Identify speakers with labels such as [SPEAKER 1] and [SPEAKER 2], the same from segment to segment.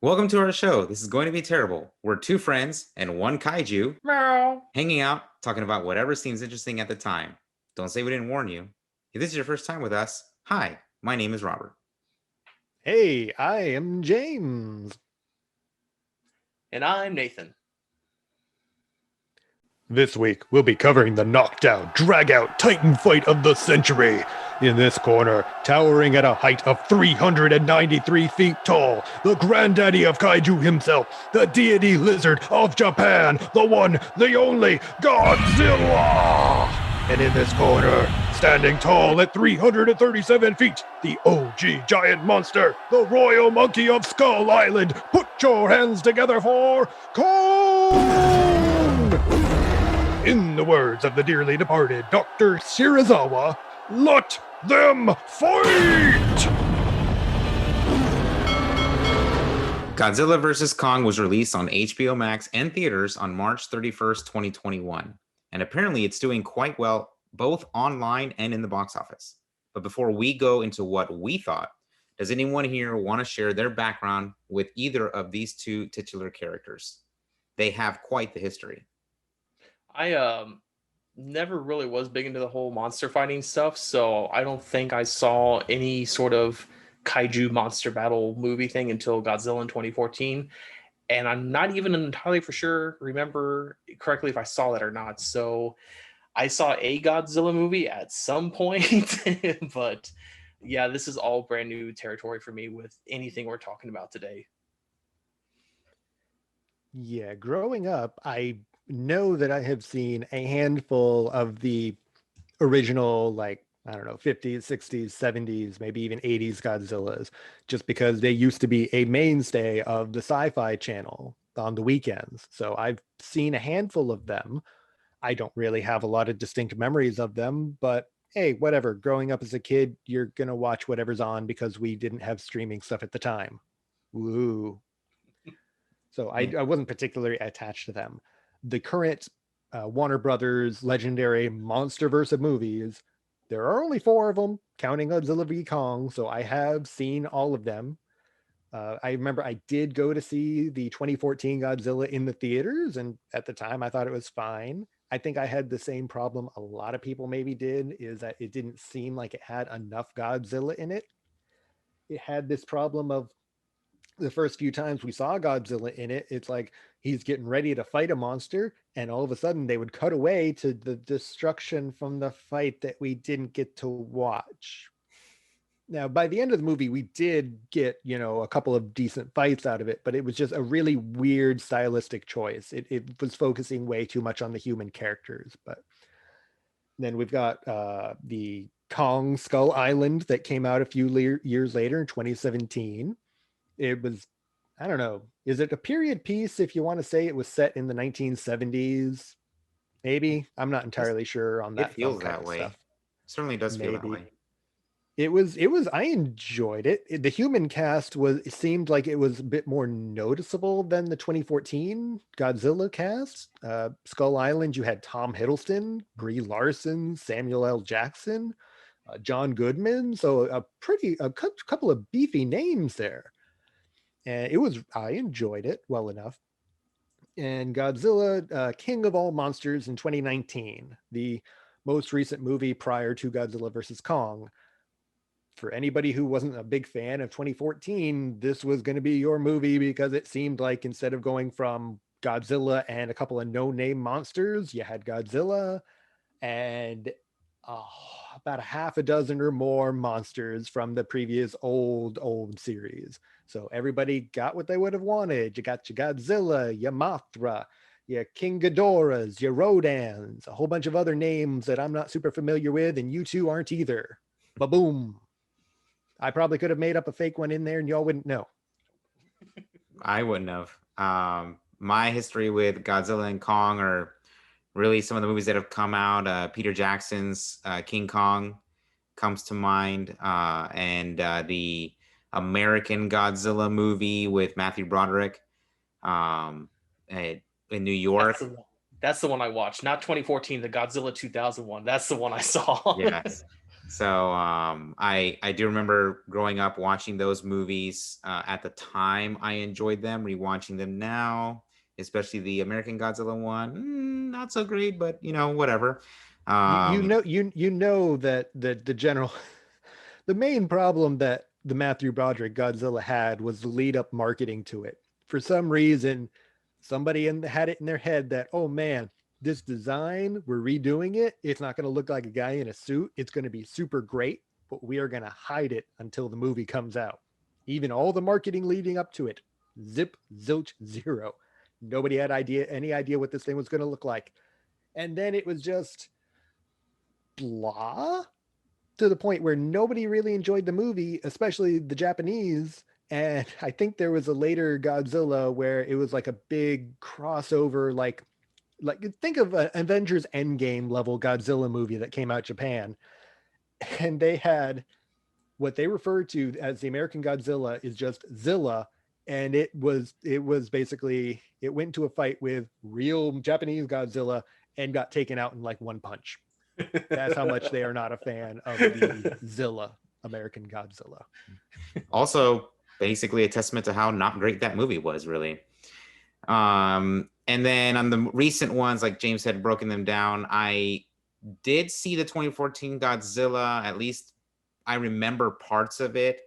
[SPEAKER 1] Welcome to our show. This is going to be terrible. We're two friends and one kaiju
[SPEAKER 2] Meow.
[SPEAKER 1] hanging out, talking about whatever seems interesting at the time. Don't say we didn't warn you. If this is your first time with us, hi, my name is Robert.
[SPEAKER 3] Hey, I am James.
[SPEAKER 2] And I'm Nathan.
[SPEAKER 3] This week, we'll be covering the knockdown, drag-out Titan fight of the century. In this corner, towering at a height of 393 feet tall, the granddaddy of Kaiju himself, the deity lizard of Japan, the one, the only, Godzilla! And in this corner, standing tall at 337 feet, the OG giant monster, the royal monkey of Skull Island. Put your hands together for Kong! In the words of the dearly departed Dr. Shirazawa, let them fight!
[SPEAKER 1] Godzilla vs. Kong was released on HBO Max and theaters on March 31st, 2021. And apparently it's doing quite well both online and in the box office. But before we go into what we thought, does anyone here want to share their background with either of these two titular characters? They have quite the history.
[SPEAKER 2] I never really was big into the whole monster fighting stuff, so I don't think I saw any sort of kaiju monster battle movie thing until Godzilla in 2014. And I'm not even entirely for sure remember correctly if I saw that or not. So I saw a Godzilla movie at some point, but yeah, this is all brand new territory for me with anything we're talking about today.
[SPEAKER 3] Yeah, growing up, I know that I have seen a handful of the original, like, I don't know, 50s, 60s, 70s, maybe even 80s Godzillas, just because they used to be a mainstay of the Sci-Fi Channel on the weekends. So I've seen a handful of them. I don't really have a lot of distinct memories of them, but hey, whatever. Growing up as a kid, you're going to watch whatever's on because we didn't have streaming stuff at the time. Woo. So I wasn't particularly attached to them. The current Warner Brothers legendary MonsterVerse of movies, there are only 4 of them, counting Godzilla v. Kong. So I have seen all of them. I remember I did go to see the 2014 Godzilla in the theaters, and at the time I thought it was fine. I think I had the same problem a lot of people maybe did, is that it didn't seem like it had enough Godzilla in it. It had this problem of the first few times we saw Godzilla in it, it's like he's getting ready to fight a monster, and all of a sudden they would cut away to the destruction from the fight that we didn't get to watch. Now, by the end of the movie, we did get, a couple of decent fights out of it, but it was just a really weird stylistic choice. It was focusing way too much on the human characters. But then we've got the Kong Skull Island that came out a few years later in 2017. It was, I don't know, is it a period piece if you want to say it was set in the 1970s? Maybe. I'm not entirely sure on that.
[SPEAKER 1] It feels that way.
[SPEAKER 3] Stuff.
[SPEAKER 1] Certainly does feel that
[SPEAKER 3] Maybe.
[SPEAKER 1] way.
[SPEAKER 3] It was, I enjoyed it. The human cast it seemed like it was a bit more noticeable than the 2014 Godzilla cast. Skull Island, you had Tom Hiddleston, Brie Larson, Samuel L. Jackson, John Goodman. So a couple of beefy names there. And I enjoyed it well enough. And Godzilla, King of All Monsters in 2019, the most recent movie prior to Godzilla vs. Kong. For anybody who wasn't a big fan of 2014, this was going to be your movie, because it seemed like instead of going from Godzilla and a couple of no-name monsters, you had Godzilla and about a half a dozen or more monsters from the previous old series. So everybody got what they would have wanted. You got your Godzilla, your Mothra, your King Ghidorahs, your Rodans, a whole bunch of other names that I'm not super familiar with, and you two aren't either. Ba-boom. I probably could have made up a fake one in there and y'all wouldn't know.
[SPEAKER 1] I wouldn't have. My history with Godzilla and Kong are really some of the movies that have come out. Peter Jackson's King Kong comes to mind, and the American Godzilla movie with Matthew Broderick in New York.
[SPEAKER 2] That's the one I watched, not 2014, the Godzilla 2001. That's the one I saw.
[SPEAKER 1] Yes. So I do remember growing up watching those movies. At the time, I enjoyed them. Rewatching them now, especially the American Godzilla one, not so great, but whatever.
[SPEAKER 3] You know that the general the main problem that the Matthew Broderick Godzilla had was the lead up marketing to it. For some reason, somebody had it in their head that, oh man, this design, we're redoing it. It's not going to look like a guy in a suit. It's going to be super great, but we are going to hide it until the movie comes out. Even all the marketing leading up to it, zip, zilch, zero. Nobody had any idea what this thing was going to look like. And then it was just blah, to the point where nobody really enjoyed the movie, especially the Japanese. And I think there was a later Godzilla where it was like a big crossover, like think of an Avengers Endgame level Godzilla movie that came out Japan, and they had what they refer to as the American Godzilla is just Zilla, and it was basically it went into a fight with real Japanese Godzilla and got taken out in like one punch. That's how much they are not a fan of the Zilla American Godzilla.
[SPEAKER 1] Also, basically a testament to how not great that movie was, really. And then on the recent ones, like James had broken them down, I did see the 2014 Godzilla. At least I remember parts of it.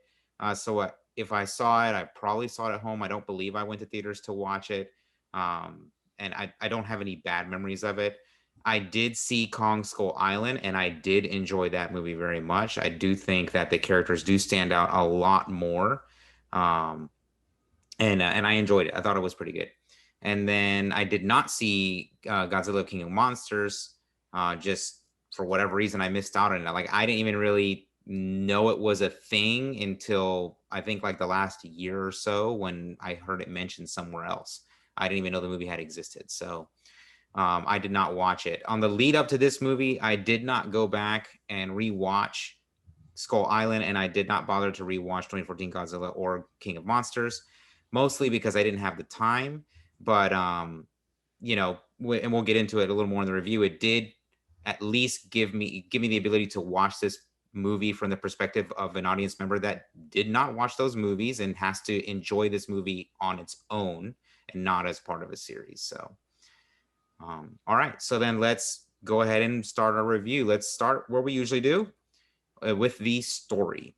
[SPEAKER 1] So if I saw it, I probably saw it at home. I don't believe I went to theaters to watch it. And I don't have any bad memories of it. I did see Kong Skull Island, and I did enjoy that movie very much. I do think that the characters do stand out a lot more. And I enjoyed it. I thought it was pretty good. And then I did not see Godzilla King of Monsters. Just for whatever reason, I missed out on it. Like I didn't even really know it was a thing until I think like the last year or so when I heard it mentioned somewhere else. I didn't even know the movie had existed. So I did not watch it. On the lead up to this movie, I did not go back and rewatch Skull Island, and I did not bother to rewatch 2014 Godzilla or King of Monsters, mostly because I didn't have the time. But and we'll get into it a little more in the review. It did at least give me the ability to watch this movie from the perspective of an audience member that did not watch those movies and has to enjoy this movie on its own and not as part of a series. So, all right. So then let's go ahead and start our review. Let's start where we usually do with the story.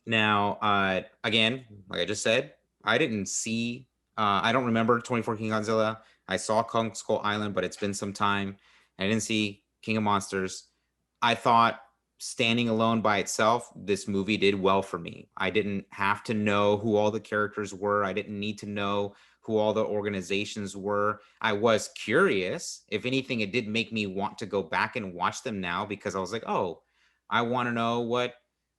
[SPEAKER 1] Now, again, like I just said, I didn't see, I don't remember 2014 Godzilla. I saw Kong Skull Island, but it's been some time. I didn't see King of Monsters. I thought standing alone by itself, this movie did well for me. I didn't have to know who all the characters were. I didn't need to know who all the organizations were. I was curious. If anything, it did make me want to go back and watch them now because I was like, oh, I want to know what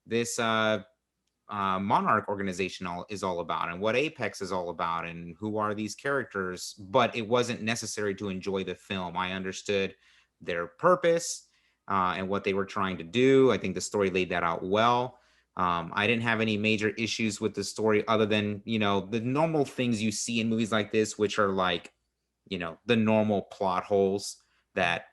[SPEAKER 1] this Monarch organization is all about and what Apex is all about and who are these characters. But it wasn't necessary to enjoy the film. I understood their purpose and what they were trying to do. I think the story laid that out well. I didn't have any major issues with the story other than, the normal things you see in movies like this, which are like, the normal plot holes that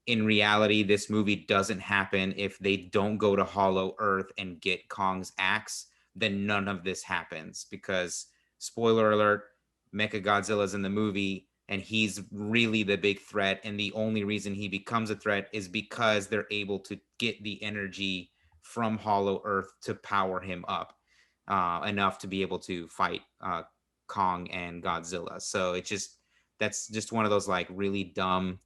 [SPEAKER 1] in reality, this movie doesn't happen. If they don't go to Hollow Earth and get Kong's axe, then none of this happens because, spoiler alert, Mechagodzilla's in the movie and he's really the big threat. And the only reason he becomes a threat is because they're able to get the energy from Hollow Earth to power him up enough to be able to fight Kong and Godzilla. So that's just one of those like really dumb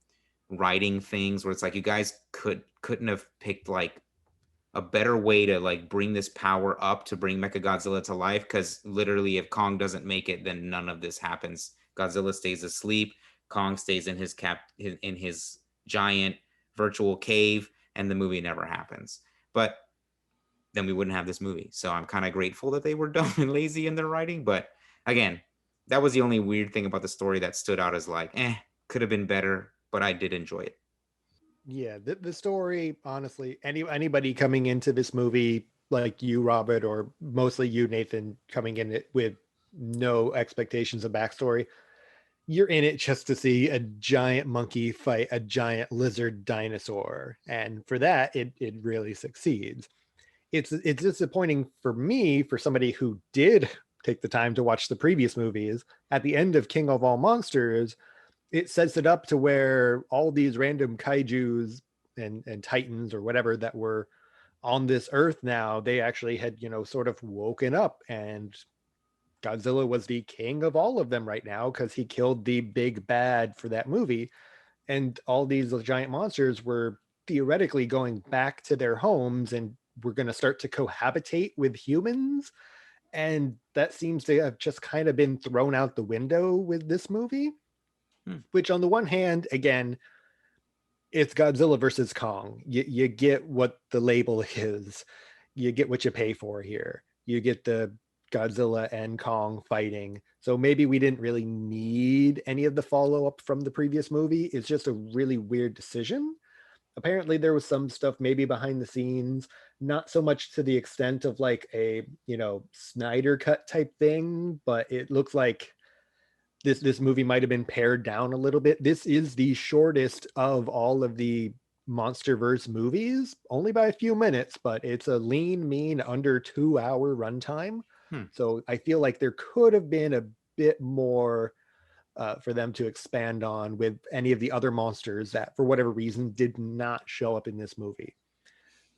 [SPEAKER 1] writing things where it's like you guys couldn't have picked like a better way to like bring this power up to bring Mechagodzilla to life, because literally if Kong doesn't make it, then none of this happens. Godzilla stays asleep, Kong stays in his giant virtual cave, and the movie never happens. But then we wouldn't have this movie. So I'm kind of grateful that they were dumb and lazy in their writing. But again, that was the only weird thing about the story that stood out as like, could have been better, but I did enjoy it.
[SPEAKER 3] Yeah, the story, honestly, anybody coming into this movie like you, Robert, or mostly you, Nathan, coming in it with no expectations of backstory, you're in it just to see a giant monkey fight a giant lizard dinosaur, and for that, it really succeeds. It's disappointing for me, for somebody who did take the time to watch the previous movies. At the end of King of All Monsters, it sets it up to where all these random kaijus and titans or whatever that were on this earth now, they actually had, sort of woken up, and Godzilla was the king of all of them right now because he killed the big bad for that movie. And all these giant monsters were theoretically going back to their homes and were going to start to cohabitate with humans. And that seems to have just kind of been thrown out the window with this movie, which on the one hand, again, it's Godzilla versus Kong. You get what the label is. You get what you pay for here. You get the Godzilla and Kong fighting. So maybe we didn't really need any of the follow-up from the previous movie. It's just a really weird decision. Apparently there was some stuff maybe behind the scenes, not so much to the extent of like a, Snyder cut type thing, but it looks like this movie might have been pared down a little bit. This is the shortest of all of the MonsterVerse movies, only by a few minutes, but it's a lean, mean, under 2-hour runtime. So I feel like there could have been a bit more for them to expand on with any of the other monsters that, for whatever reason, did not show up in this movie.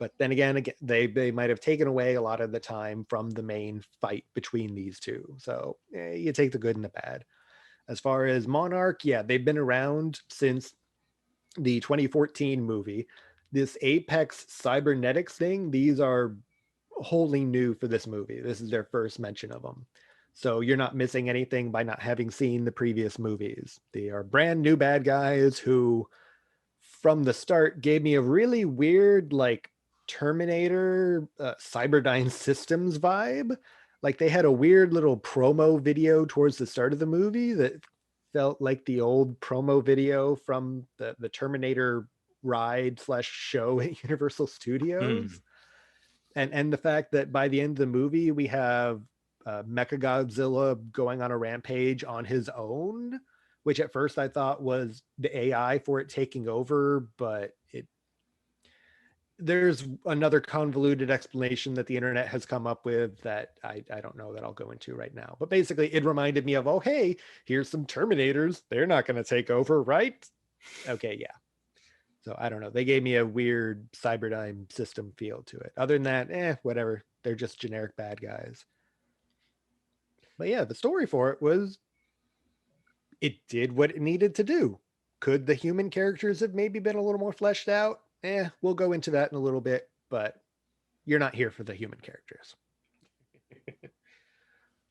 [SPEAKER 3] But then again, they might have taken away a lot of the time from the main fight between these two. So you take the good and the bad. As far as Monarch, yeah, they've been around since the 2014 movie. This Apex cybernetics thing, these are wholly new for this movie. This is their first mention of them. So you're not missing anything by not having seen the previous movies. They are brand new bad guys who, from the start, gave me a really weird, like, Terminator Cyberdyne Systems vibe. Like, they had a weird little promo video towards the start of the movie that felt like the old promo video from the Terminator ride / show at Universal Studios. And the fact that by the end of the movie, we have Mechagodzilla going on a rampage on his own, which at first I thought was the AI for it taking over, but there's another convoluted explanation that the internet has come up with that I don't know, that I'll go into right now. But basically it reminded me of, oh, hey, here's some Terminators. They're not going to take over, right? Okay, yeah. So I don't know. They gave me a weird Cyberdyne system feel to it. Other than that, whatever. They're just generic bad guys. But yeah, the story for it was, it did what it needed to do. Could the human characters have maybe been a little more fleshed out? We'll go into that in a little bit, but you're not here for the human characters.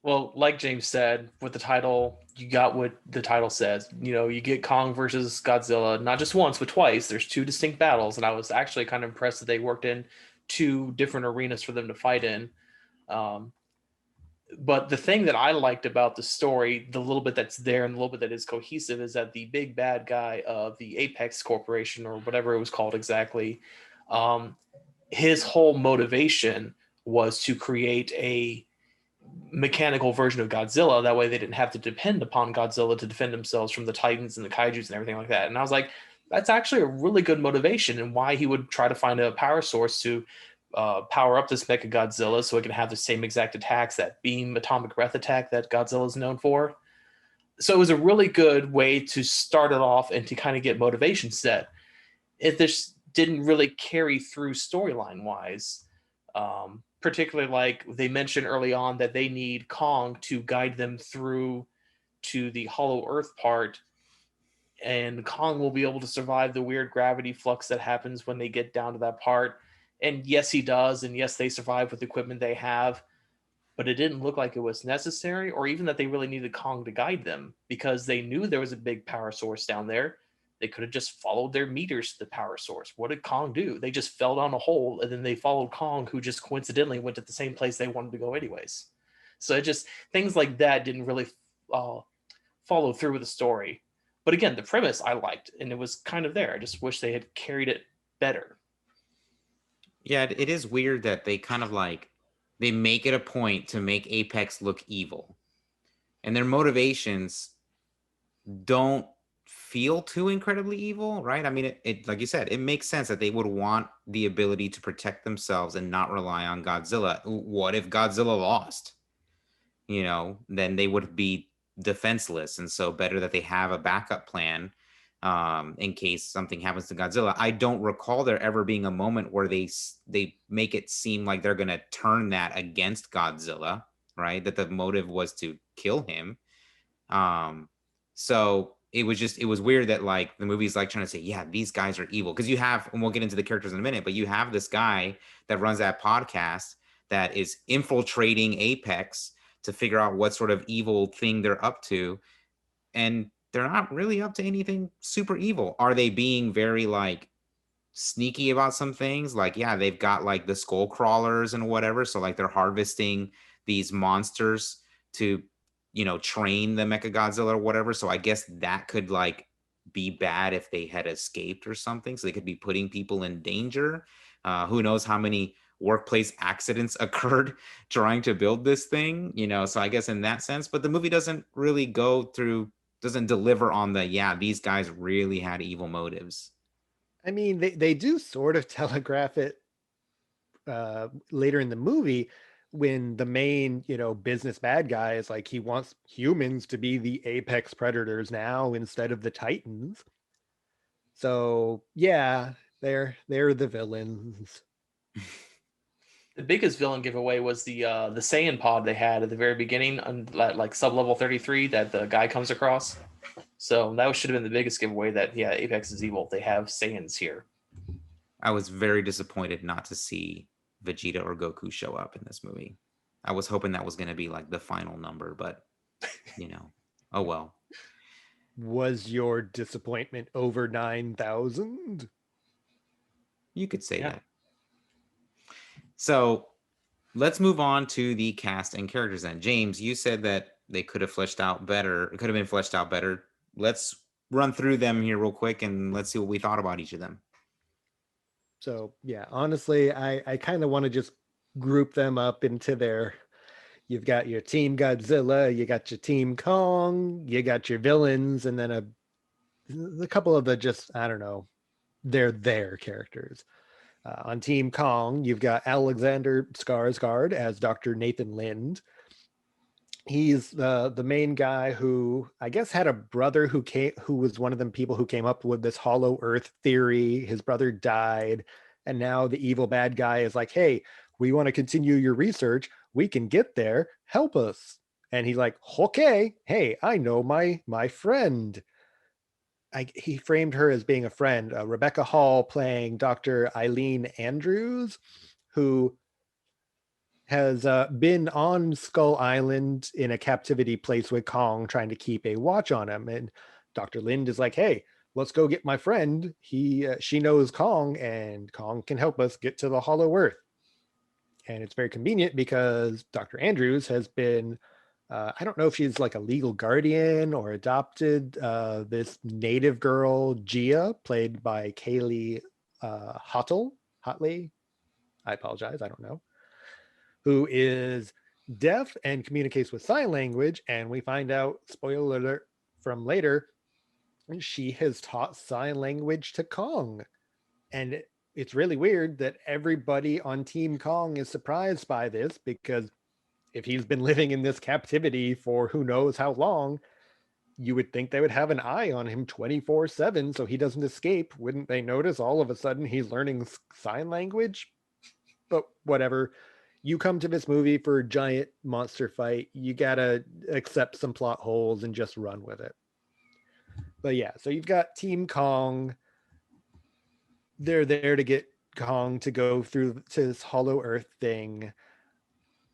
[SPEAKER 2] Well, like James said, with the title, you got what the title says. You get Kong versus Godzilla, not just once, but twice. There's two distinct battles, and I was actually kind of impressed that they worked in two different arenas for them to fight in. But the thing that I liked about the story, the little bit that's there and the little bit that is cohesive, is that the big bad guy of the Apex Corporation, or whatever it was called exactly, his whole motivation was to create a mechanical version of Godzilla. That way they didn't have to depend upon Godzilla to defend themselves from the Titans and the Kaijus and everything like that. And I was like, that's actually a really good motivation, and why he would try to find a power source to power up this Mecha Godzilla so it can have the same exact attacks, that beam atomic breath attack that Godzilla is known for. So it was a really good way to start it off and to kind of get motivation set. If this didn't really carry through storyline wise, particularly like they mentioned early on that they need Kong to guide them through to the Hollow Earth part, and Kong will be able to survive the weird gravity flux that happens when they get down to that part. And yes, he does. And yes, they survive with the equipment they have. But it didn't look like it was necessary, or even that they really needed Kong to guide them, because they knew there was a big power source down there. They could have just followed their meters to the power source. What did Kong do? They just fell down a hole, and then they followed Kong, who just coincidentally went to the same place they wanted to go anyways. So it just, things like that didn't really follow through with the story. But again, the premise I liked, and it was kind of there. I just wish they had carried it better.
[SPEAKER 1] Yeah, it is weird that they kind of they make it a point to make Apex look evil. And their motivations don't feel too incredibly evil, right? I mean, it like you said, it makes sense that they would want the ability to protect themselves and not rely on Godzilla. What if Godzilla lost? Then they would be defenseless, and so better that they have a backup plan in case something happens to Godzilla. I don't recall there ever being a moment where they make it seem like they're going to turn that against Godzilla, right? That the motive was to kill him. So it was weird that like the movie's like trying to say, yeah, these guys are evil. Because you have, and we'll get into the characters in a minute, but you have this guy that runs that podcast that is infiltrating Apex to figure out what sort of evil thing they're up to. And they're not really up to anything super evil. Are they being very like sneaky about some things? Like, yeah, they've got like the skull crawlers and whatever. So like they're harvesting these monsters to, train the Mechagodzilla or whatever. So I guess that could like be bad if they had escaped or something. So they could be putting people in danger. Who knows how many workplace accidents occurred trying to build this thing, so I guess in that sense, but the movie doesn't really doesn't deliver on these guys really had evil motives.
[SPEAKER 3] I mean, they do sort of telegraph it later in the movie when the main, business bad guy is like, he wants humans to be the apex predators now instead of the Titans. So yeah, they're the villains.
[SPEAKER 2] The biggest villain giveaway was the Saiyan pod they had at the very beginning on like sub level 33 that the guy comes across. So that should have been the biggest giveaway that Apex is evil. They have Saiyans here.
[SPEAKER 1] I was very disappointed not to see Vegeta or Goku show up in this movie. I was hoping that was going to be like the final number, but oh well.
[SPEAKER 3] Was your disappointment over 9,000?
[SPEAKER 1] You could say that. So let's move on to the cast and characters then. James, you said that they could have fleshed out better. It could have been fleshed out better. Let's run through them here real quick and let's see what we thought about each of them.
[SPEAKER 3] So yeah, honestly, I kind of want to just group them up into you've got your Team Godzilla, you got your Team Kong, you got your villains, and then a couple of the just, I don't know, they're their characters. On Team Kong, you've got Alexander Skarsgård as Dr. Nathan Lind. He's the main guy who I guess had a brother who was one of them people who came up with this hollow earth theory. His brother died, and now the evil bad guy is like, hey, we want to continue your research. We can get there. Help us. And he's like, okay, hey, I know my friend. He framed her as being a friend. Rebecca Hall playing Dr. Eileen Andrews, who has been on Skull Island in a captivity place with Kong, trying to keep a watch on him. And Dr. Lind is like, hey, let's go get my friend. She knows Kong, and Kong can help us get to the Hollow Earth. And it's very convenient because Dr. Andrews has been, I don't know if she's like a legal guardian or adopted this native girl, Gia, played by Kaylee Hotley. I apologize, I don't know. Who is deaf and communicates with sign language. And we find out, spoiler alert from later, she has taught sign language to Kong. And it's really weird that everybody on Team Kong is surprised by this, because if he's been living in this captivity for who knows how long, you would think they would have an eye on him 24/7 so he doesn't escape. Wouldn't they notice all of a sudden he's learning sign language? But whatever. You come to this movie for a giant monster fight, you gotta accept some plot holes and just run with it. But yeah, so you've got Team Kong. They're there to get Kong to go through to this Hollow Earth thing.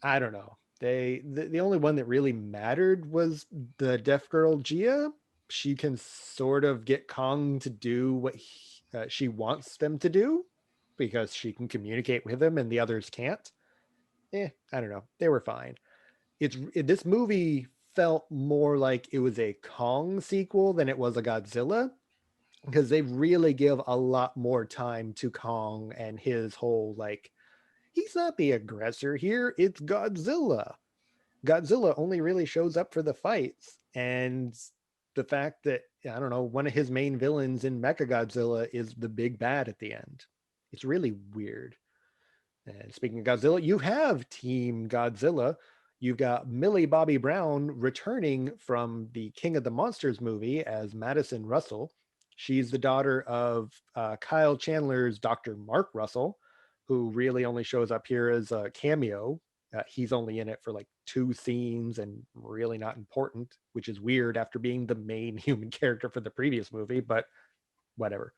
[SPEAKER 3] I don't know. The only one that really mattered was the deaf girl Gia. She can sort of get Kong to do what she wants them to do, because she can communicate with him and the others can't. I don't know. They were fine. This movie felt more like it was a Kong sequel than it was a Godzilla, because they really give a lot more time to Kong and his whole, like, he's not the aggressor here, it's Godzilla. Godzilla only really shows up for the fights, and the fact that, I don't know, one of his main villains in Mechagodzilla is the big bad at the end. It's really weird. And speaking of Godzilla, you have Team Godzilla. You've got Millie Bobby Brown returning from the King of the Monsters movie as Madison Russell. She's the daughter of Kyle Chandler's Dr. Mark Russell, who really only shows up here as a cameo. He's only in it for like 2 scenes and really not important, which is weird after being the main human character for the previous movie, but whatever.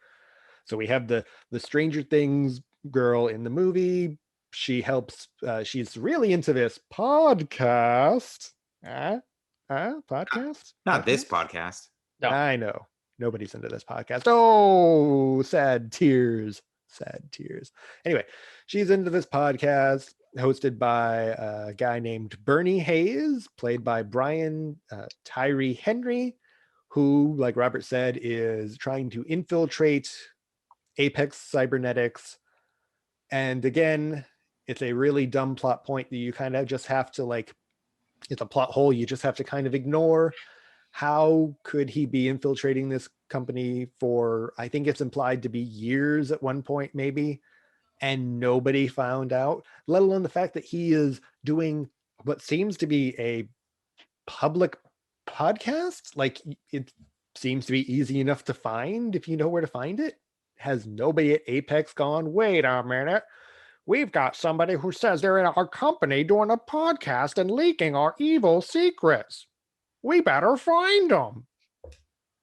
[SPEAKER 3] So we have the Stranger Things girl in the movie. She helps, she's really into this podcast. Podcast?
[SPEAKER 1] Not this podcast.
[SPEAKER 2] No.
[SPEAKER 3] I know. Nobody's into this podcast. Oh, sad tears. Sad tears. Anyway, she's into this podcast hosted by a guy named Bernie Hayes, played by Brian Tyree Henry, who, like Robert said, is trying to infiltrate Apex Cybernetics. And again, it's a really dumb plot point that you kind of just have to like, it's a plot hole you just have to kind of ignore. How could he be infiltrating this company for, I think it's implied to be years at one point, maybe, and nobody found out, let alone the fact that he is doing what seems to be a public podcast? Like, it seems to be easy enough to find if you know where to find it. Has nobody at Apex gone, wait a minute, we've got somebody who says they're in our company doing a podcast and leaking our evil secrets. We better find them.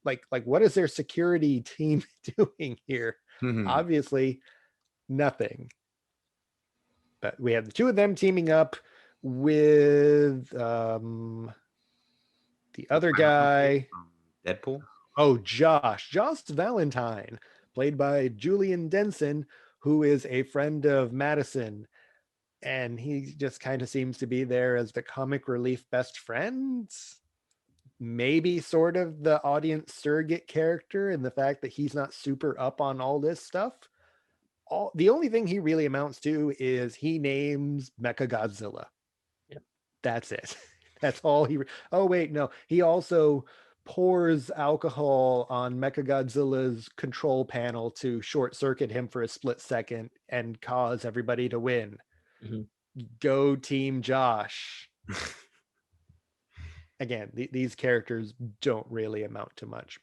[SPEAKER 3] Like what is their security team doing here? Obviously nothing. But we have the 2 of them teaming up with the other guy.
[SPEAKER 1] Deadpool?
[SPEAKER 3] Oh, Josh Valentine, played by Julian Denson, who is a friend of Madison. And he just kind of seems to be there as the comic relief best friend. Maybe sort of the audience surrogate character, and the fact that he's not super up on all this stuff. The only thing he really amounts to is he names Mechagodzilla.
[SPEAKER 2] Yep.
[SPEAKER 3] That's it. That's all he. Oh wait, no. He also pours alcohol on Mechagodzilla's control panel to short circuit him for a split second and cause everybody to win.
[SPEAKER 2] Mm-hmm.
[SPEAKER 3] Go Team Josh. Again, these characters don't really amount to much.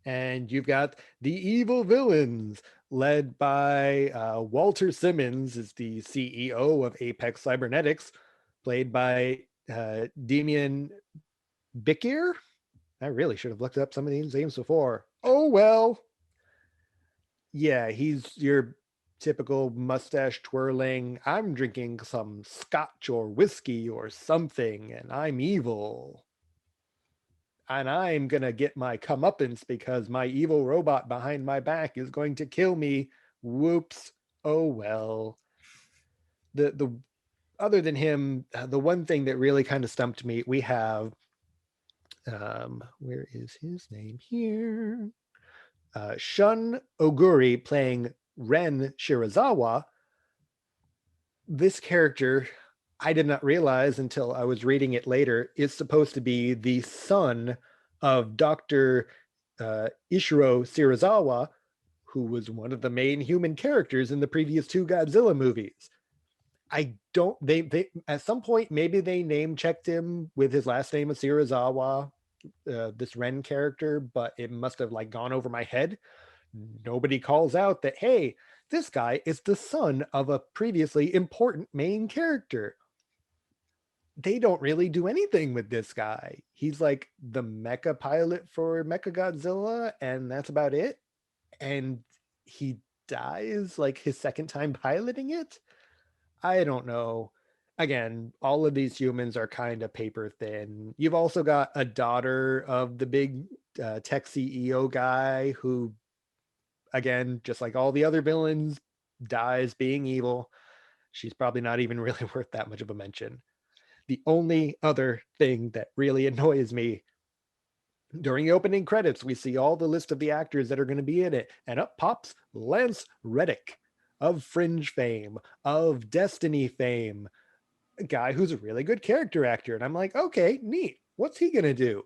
[SPEAKER 3] And you've got the evil villains led by Walter Simmons, is the CEO of Apex Cybernetics, played by Demian Bichir. I really should have looked up some of these names before. Oh, well. Yeah, he's your typical mustache twirling, I'm drinking some scotch or whiskey or something, and I'm evil. And I'm going to get my comeuppance because my evil robot behind my back is going to kill me. Whoops. Oh, well. The other than him, the one thing that really kind of stumped me, we have, where is his name here? Shun Oguri playing Ren Shirazawa. This character, I did not realize until I was reading it later, is supposed to be the son of Dr. Ishiro Shirazawa, who was one of the main human characters in the previous 2 Godzilla movies. I don't, they at some point, maybe they name checked him with his last name of Shirazawa, this Ren character, but it must have like gone over my head. Nobody calls out that, hey, this guy is the son of a previously important main character. They don't really do anything with this guy. He's like the mecha pilot for Mechagodzilla, and that's about it. And he dies like his second time piloting it. I don't know. Again, all of these humans are kind of paper thin. You've also got a daughter of the big tech CEO guy who, again, just like all the other villains, dies being evil. She's probably not even really worth that much of a mention. The only other thing that really annoys me, during the opening credits, we see all the list of the actors that are going to be in it, and up pops Lance Reddick of Fringe fame, of Destiny fame, a guy who's a really good character actor. And I'm like, okay, neat. What's he going to do?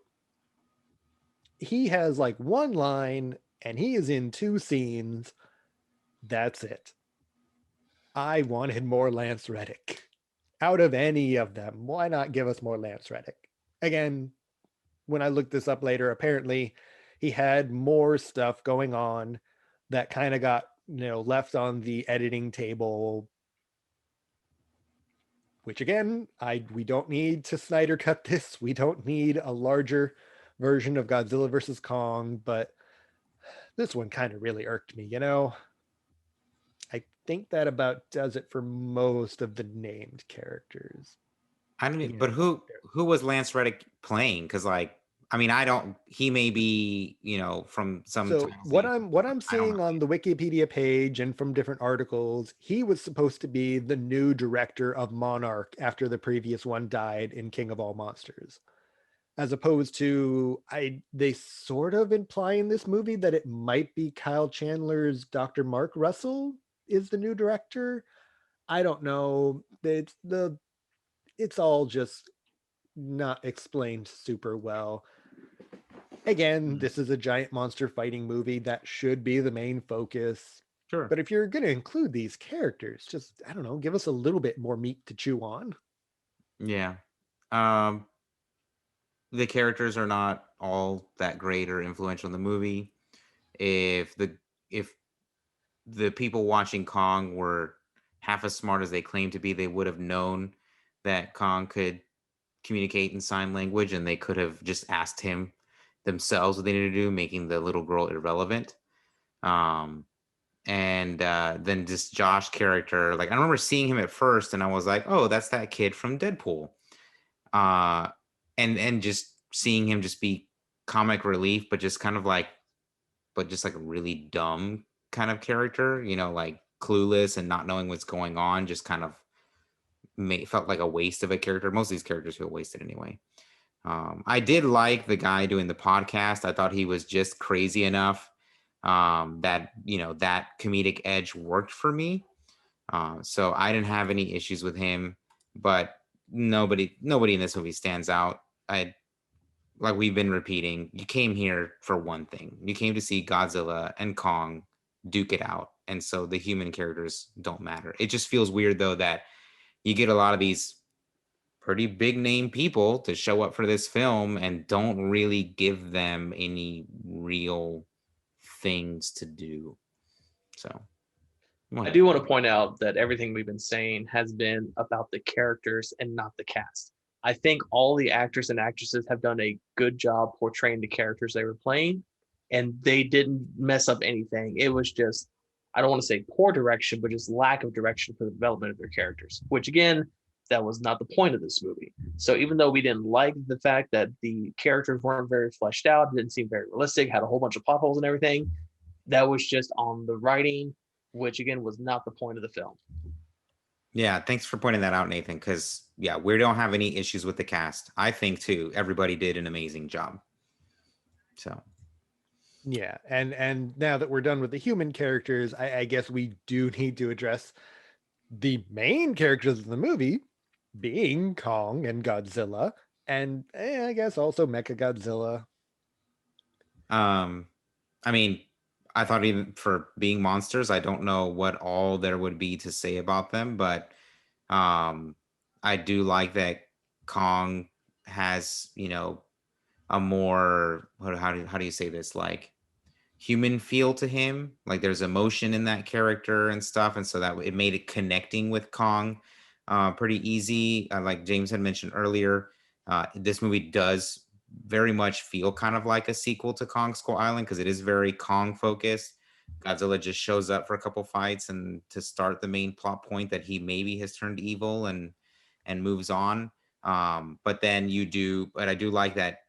[SPEAKER 3] he has like one line and he is in 2 scenes. That's it. I wanted more Lance Reddick. Out of any of them, why not give us more Lance Reddick? Again, when I looked this up later, apparently he had more stuff going on that kind of got, left on the editing table, which again, we don't need to Snyder cut this. We don't need a larger version of Godzilla versus Kong, but this one kind of really irked me, I think that about does it for most of the named characters.
[SPEAKER 1] I don't
[SPEAKER 3] Again,
[SPEAKER 1] but who was Lance Reddick playing? Because like, I mean, I don't. He may be, from some
[SPEAKER 3] so
[SPEAKER 1] titles that
[SPEAKER 3] what
[SPEAKER 1] you
[SPEAKER 3] I'm
[SPEAKER 1] but
[SPEAKER 3] what I'm
[SPEAKER 1] I don't
[SPEAKER 3] seeing
[SPEAKER 1] know.
[SPEAKER 3] on the Wikipedia page and from different articles, he was supposed to be the new director of Monarch after the previous one died in King of All Monsters. As opposed to they sort of imply in this movie that it might be Kyle Chandler's Dr. Mark Russell is the new director. I don't know. It's all just not explained super well. Again,
[SPEAKER 1] Hmm.
[SPEAKER 3] this is a giant monster fighting movie that should be the main focus.
[SPEAKER 1] Sure.
[SPEAKER 3] But if you're going to include these characters, just, I don't know, give us a little bit more meat to chew on.
[SPEAKER 1] Yeah. Um, the characters are not all that great or influential in the movie. If the people watching Kong were half as smart as they claim to be, they would have known that Kong could communicate in sign language, and they could have just asked him themselves what they needed to do, making the little girl irrelevant. Um, and then this Josh character, like I remember seeing him at first, and I was like, "Oh, that's that kid from Deadpool," uh, and just seeing him just be comic relief, but just kind of like, but just like a really dumb kind of character, like clueless and not knowing what's going on, just kind of felt like a waste of a character. Most of these characters feel wasted anyway. I did like the guy doing the podcast. I thought he was just crazy enough that that comedic edge worked for me. So I didn't have any issues with him, but nobody in this movie stands out. I Like we've been repeating, you came here for one thing. You came to see Godzilla and Kong duke it out, and so the human characters don't matter. It just feels weird though that you get a lot of these pretty big name people to show up for this film and don't really give them any real things to do. So,
[SPEAKER 2] I
[SPEAKER 1] well,
[SPEAKER 2] do want to point out that everything we've been saying has been about the characters and not the cast. I think all the actors and actresses have done a good job portraying the characters they were playing, and they didn't mess up anything. It was just, I don't want to say poor direction, but just lack of direction for the development of their characters, which again, that was not the point of this movie. So even though we didn't like the fact that the characters weren't very fleshed out, didn't seem very realistic, had a whole bunch of plot holes and everything, that was just on the writing, which again was not the point of the film.
[SPEAKER 1] yeah, thanks for pointing that out, Nathan, because yeah, we don't have any issues with the cast. I think too, everybody did an amazing job. So,
[SPEAKER 3] Yeah, and now that we're done with the human characters, I guess we do need to address the main characters of the movie, being Kong and Godzilla, and I guess also Mecha Godzilla.
[SPEAKER 1] um, I mean, I thought even for being monsters, I don't know what all there would be to say about them, but um, I do like that Kong has, a more how do you say this, like human feel to him. Like there's emotion in that character and stuff, and so that it made it connecting with Kong pretty easy. Like James had mentioned earlier, this movie does very much feel kind of like a sequel to Kong Skull Island because it is very Kong focused. Godzilla just shows up for a couple fights and to start the main plot point that he maybe has turned evil and moves on. But I do like that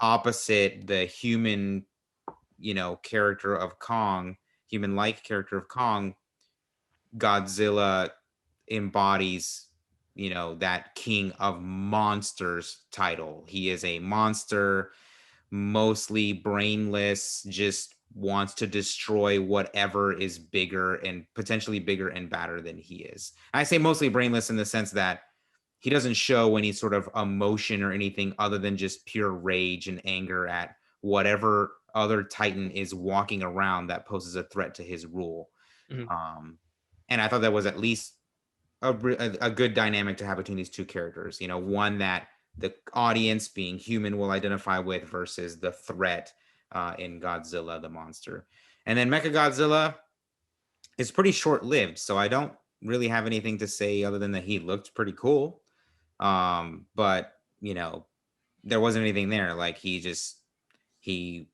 [SPEAKER 1] opposite the human, character of Kong, human like character of Kong, Godzilla embodies, that king of monsters title. He is a monster, mostly brainless, just wants to destroy whatever is bigger and potentially bigger and badder than he is. I say mostly brainless in the sense that he doesn't show any sort of emotion or anything other than just pure rage and anger at whatever other Titan is walking around that poses a threat to his rule. And I thought that was at least a good dynamic to have between these two characters. One that the audience, being human, will identify with versus the threat in Godzilla, the monster. And then Mechagodzilla is pretty short-lived, so I don't really have anything to say other than that he looked pretty cool. But there wasn't anything there. Like he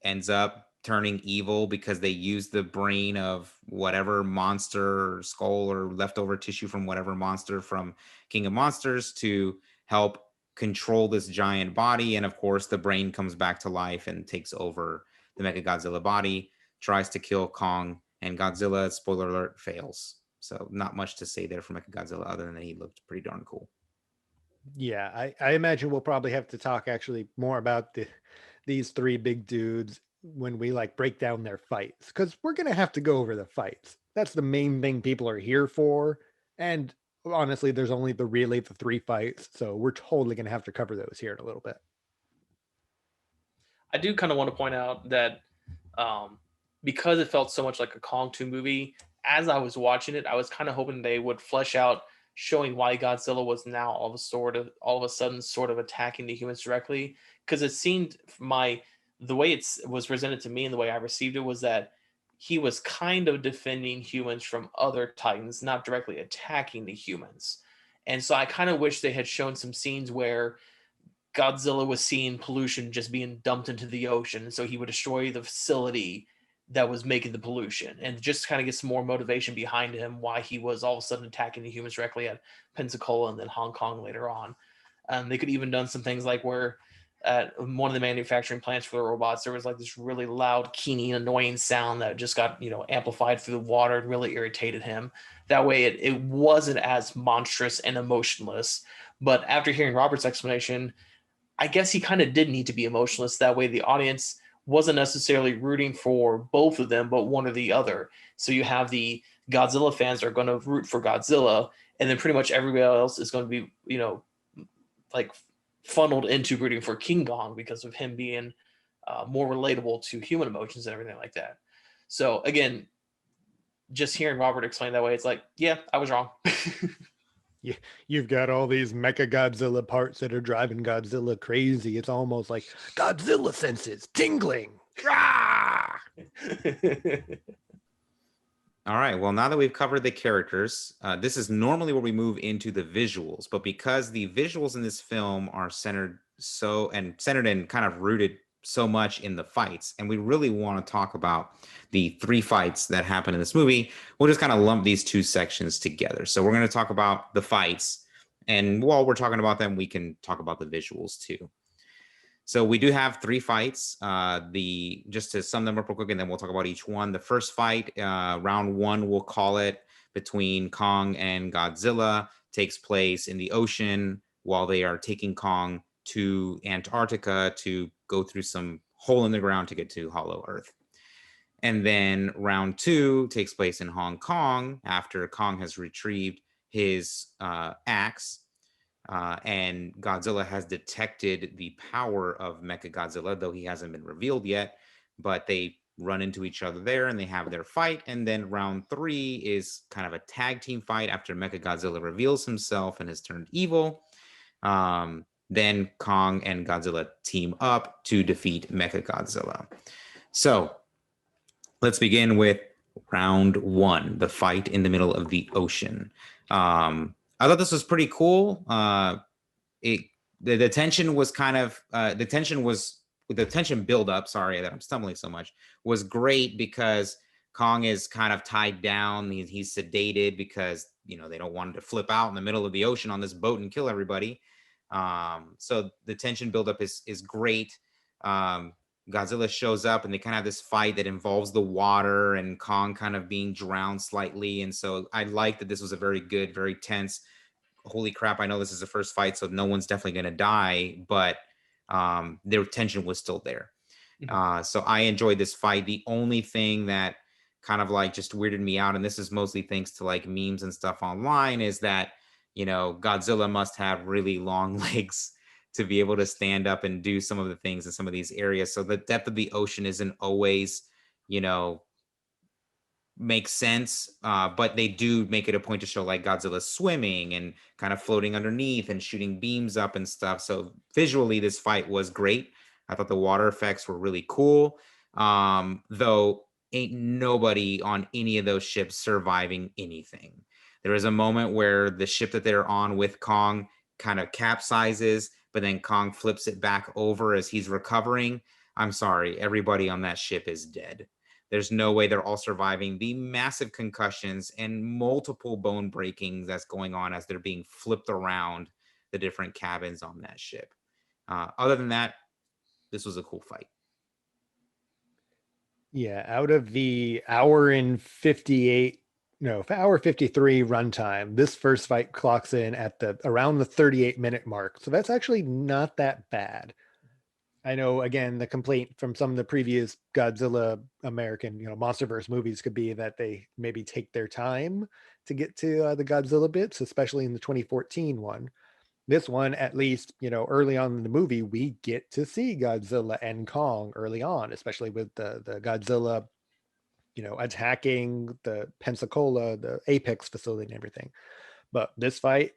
[SPEAKER 1] ends up turning evil because they use the brain of whatever monster or skull or leftover tissue from whatever monster from King of Monsters to help control this giant body. And of course, the brain comes back to life and takes over the Mechagodzilla body, tries to kill Kong, and Godzilla, spoiler alert, fails. So not much to say there for Mechagodzilla other than that he looked pretty darn cool.
[SPEAKER 3] Yeah, I imagine we'll probably have to talk actually more about these three big dudes when we like break down their fights, because we're gonna have to go over the fights. That's the main thing people are here for. And honestly, there's only the three fights, so we're totally gonna have to cover those here in a little bit.
[SPEAKER 2] I do kind of want to point out that because it felt so much like a Kong 2 movie, as I was watching it, I was kind of hoping they would flesh out showing why Godzilla was now all of a sudden sort of attacking the humans directly. Because it seemed the way it was presented to me and the way I received it was that he was kind of defending humans from other Titans, not directly attacking the humans. And so I kind of wish they had shown some scenes where Godzilla was seeing pollution just being dumped into the ocean, and so he would destroy the facility that was making the pollution, and just kind of get some more motivation behind him why he was all of a sudden attacking the humans directly at Pensacola and then Hong Kong later on. They could even done some things like where at one of the manufacturing plants for the robots, there was like this really loud, keening, annoying sound that just got amplified through the water and really irritated him. That way, it wasn't as monstrous and emotionless. But after hearing Robert's explanation, I guess he kind of did need to be emotionless. That way the audience wasn't necessarily rooting for both of them, but one or the other. So you have the Godzilla fans are going to root for Godzilla, and then pretty much everybody else is going to be, like funneled into rooting for King Kong because of him being more relatable to human emotions and everything like that. So again, just hearing Robert explain that way, it's like, yeah, I was wrong.
[SPEAKER 3] You've got all these Mechagodzilla parts that are driving Godzilla crazy. It's almost like Godzilla senses tingling. Rah!
[SPEAKER 1] All right. Well, now that we've covered the characters, this is normally where we move into the visuals. But because the visuals in this film are centered and kind of rooted so much in the fights, and we really want to talk about the three fights that happen in this movie, we'll just kind of lump these two sections together. So we're going to talk about the fights, and while we're talking about them, we can talk about the visuals too. So we do have three fights. Just to sum them up real quick, and then we'll talk about each one. The first fight, round one, we'll call it, between Kong and Godzilla, takes place in the ocean while they are taking Kong to Antarctica to go through some hole in the ground to get to Hollow Earth. And then round two takes place in Hong Kong after Kong has retrieved his axe. And Godzilla has detected the power of Mechagodzilla, though he hasn't been revealed yet. But they run into each other there and they have their fight. And then round three is kind of a tag team fight after Mechagodzilla reveals himself and has turned evil. Then Kong and Godzilla team up to defeat Mechagodzilla. So let's begin with round one, the fight in the middle of the ocean. I thought this was pretty cool. The tension was kind of the tension build up. Sorry that I'm stumbling so much. Was great because Kong is kind of tied down. He's sedated because they don't want him to flip out in the middle of the ocean on this boat and kill everybody. So the tension buildup is great. Godzilla shows up and they kind of have this fight that involves the water and Kong kind of being drowned slightly. And so I like that this was a very good, very tense. Holy crap, I know this is the first fight, so no one's definitely going to die, but their tension was still there. So I enjoyed this fight. The only thing that kind of like just weirded me out, and this is mostly thanks to like memes and stuff online, is that Godzilla must have really long legs to be able to stand up and do some of the things in some of these areas. So the depth of the ocean isn't always, makes sense, but they do make it a point to show like Godzilla swimming and kind of floating underneath and shooting beams up and stuff. So visually, this fight was great. I thought the water effects were really cool. Though ain't nobody on any of those ships surviving anything. There is a moment where the ship that they're on with Kong kind of capsizes, but then Kong flips it back over as he's recovering. I'm sorry, everybody on that ship is dead. There's no way they're all surviving the massive concussions and multiple bone breakings that's going on as they're being flipped around the different cabins on that ship. Other than that, this was a cool fight.
[SPEAKER 3] Yeah, out of the hour 53 runtime, this first fight clocks in at around the 38-minute mark. So that's actually not that bad. I know, again, the complaint from some of the previous Godzilla American, MonsterVerse movies could be that they maybe take their time to get to the Godzilla bits, especially in the 2014 one. This one, at least, early on in the movie, we get to see Godzilla and Kong early on, especially with the Godzilla, attacking the Pensacola, the Apex facility and everything. But this fight,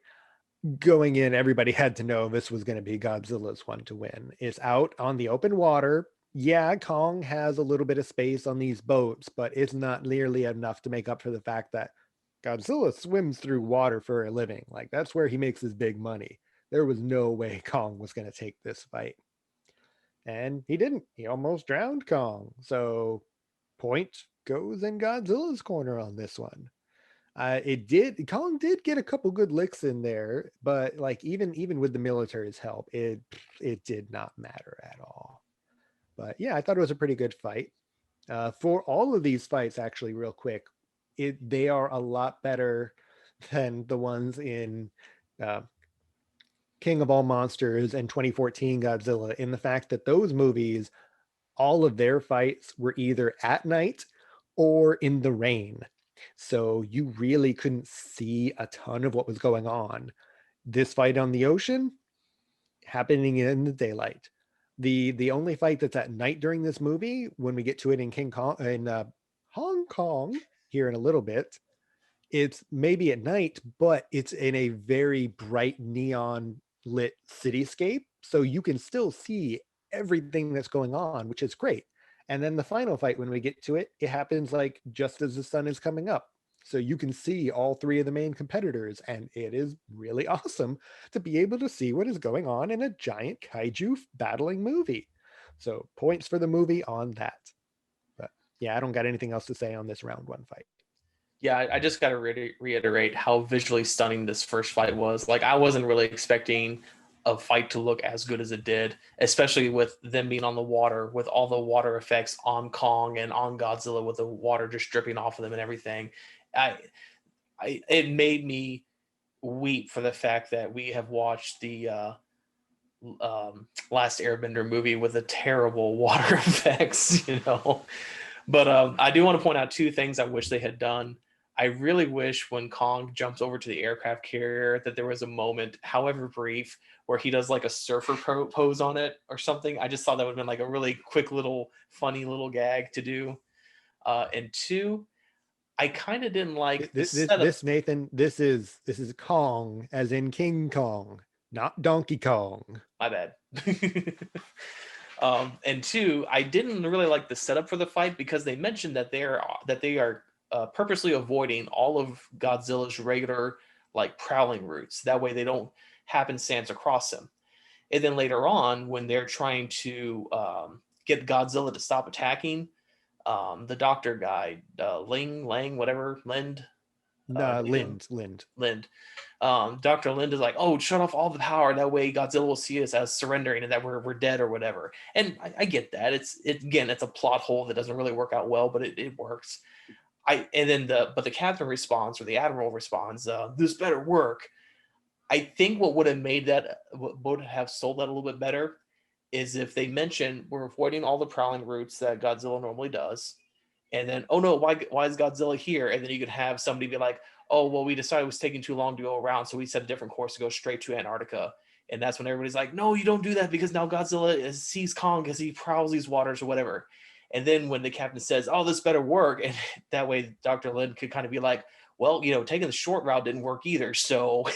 [SPEAKER 3] going in, everybody had to know this was going to be Godzilla's one to win. It's out on the open water. Yeah, Kong has a little bit of space on these boats, but it's not nearly enough to make up for the fact that Godzilla swims through water for a living. Like, that's where he makes his big money. There was no way Kong was going to take this fight. And he didn't. He almost drowned Kong. So point goes in Godzilla's corner on this one. Kong did get a couple good licks in there, but like even with the military's help, it did not matter at all. But yeah, I thought it was a pretty good fight. For all of these fights, actually, real quick, they are a lot better than the ones in King of All Monsters and 2014 Godzilla, in the fact that those movies, all of their fights were either at night or in the rain. So you really couldn't see a ton of what was going on. This fight on the ocean, happening in the daylight. The only fight that's at night during this movie, when we get to it in Hong Kong here in a little bit, it's maybe at night, but it's in a very bright neon lit cityscape. So you can still see everything that's going on, which is great. And then the final fight, when we get to it, it happens like just as the sun is coming up. So you can see all three of the main competitors, and it is really awesome to be able to see what is going on in a giant kaiju battling movie. So points for the movie on that. But yeah, I don't got anything else to say on this round one fight.
[SPEAKER 2] Yeah, I just got to reiterate how visually stunning this first fight was. Like, I wasn't really expecting a fight to look as good as it did, especially with them being on the water, with all the water effects on Kong and on Godzilla, with the water just dripping off of them and everything. It made me weep for the fact that we have watched the Last Airbender movie with the terrible water effects, But I do want to point out two things I wish they had done. I really wish when Kong jumps over to the aircraft carrier that there was a moment, however brief, where he does like a surfer pose on it or something. I just thought that would have been like a really quick little funny little gag to do. And two, I kind of didn't like
[SPEAKER 3] this Nathan. This is Kong, as in King Kong, not Donkey Kong.
[SPEAKER 2] My bad. And two, I didn't really like the setup for the fight because they mentioned that they are purposely avoiding all of Godzilla's regular like prowling routes. That way they don't happenstance across him. And then later on, when they're trying to get Godzilla to stop attacking, the doctor guy, Lind. Dr. Lind is like, oh, shut off all the power. That way Godzilla will see us as surrendering and that we're dead or whatever. And I get that. It's a plot hole that doesn't really work out well, but it works. But the captain responds, or the admiral responds, this better work. I think what would have sold that a little bit better is if they mention we're avoiding all the prowling routes that Godzilla normally does. And then, oh no, why is Godzilla here? And then you could have somebody be like, oh, well, we decided it was taking too long to go around, so we set a different course to go straight to Antarctica. And that's when everybody's like, no, you don't do that because now Godzilla sees Kong as he prowls these waters or whatever. And then when the captain says, oh, this better work, and that way Dr. Lin could kind of be like, well, taking the short route didn't work either. So I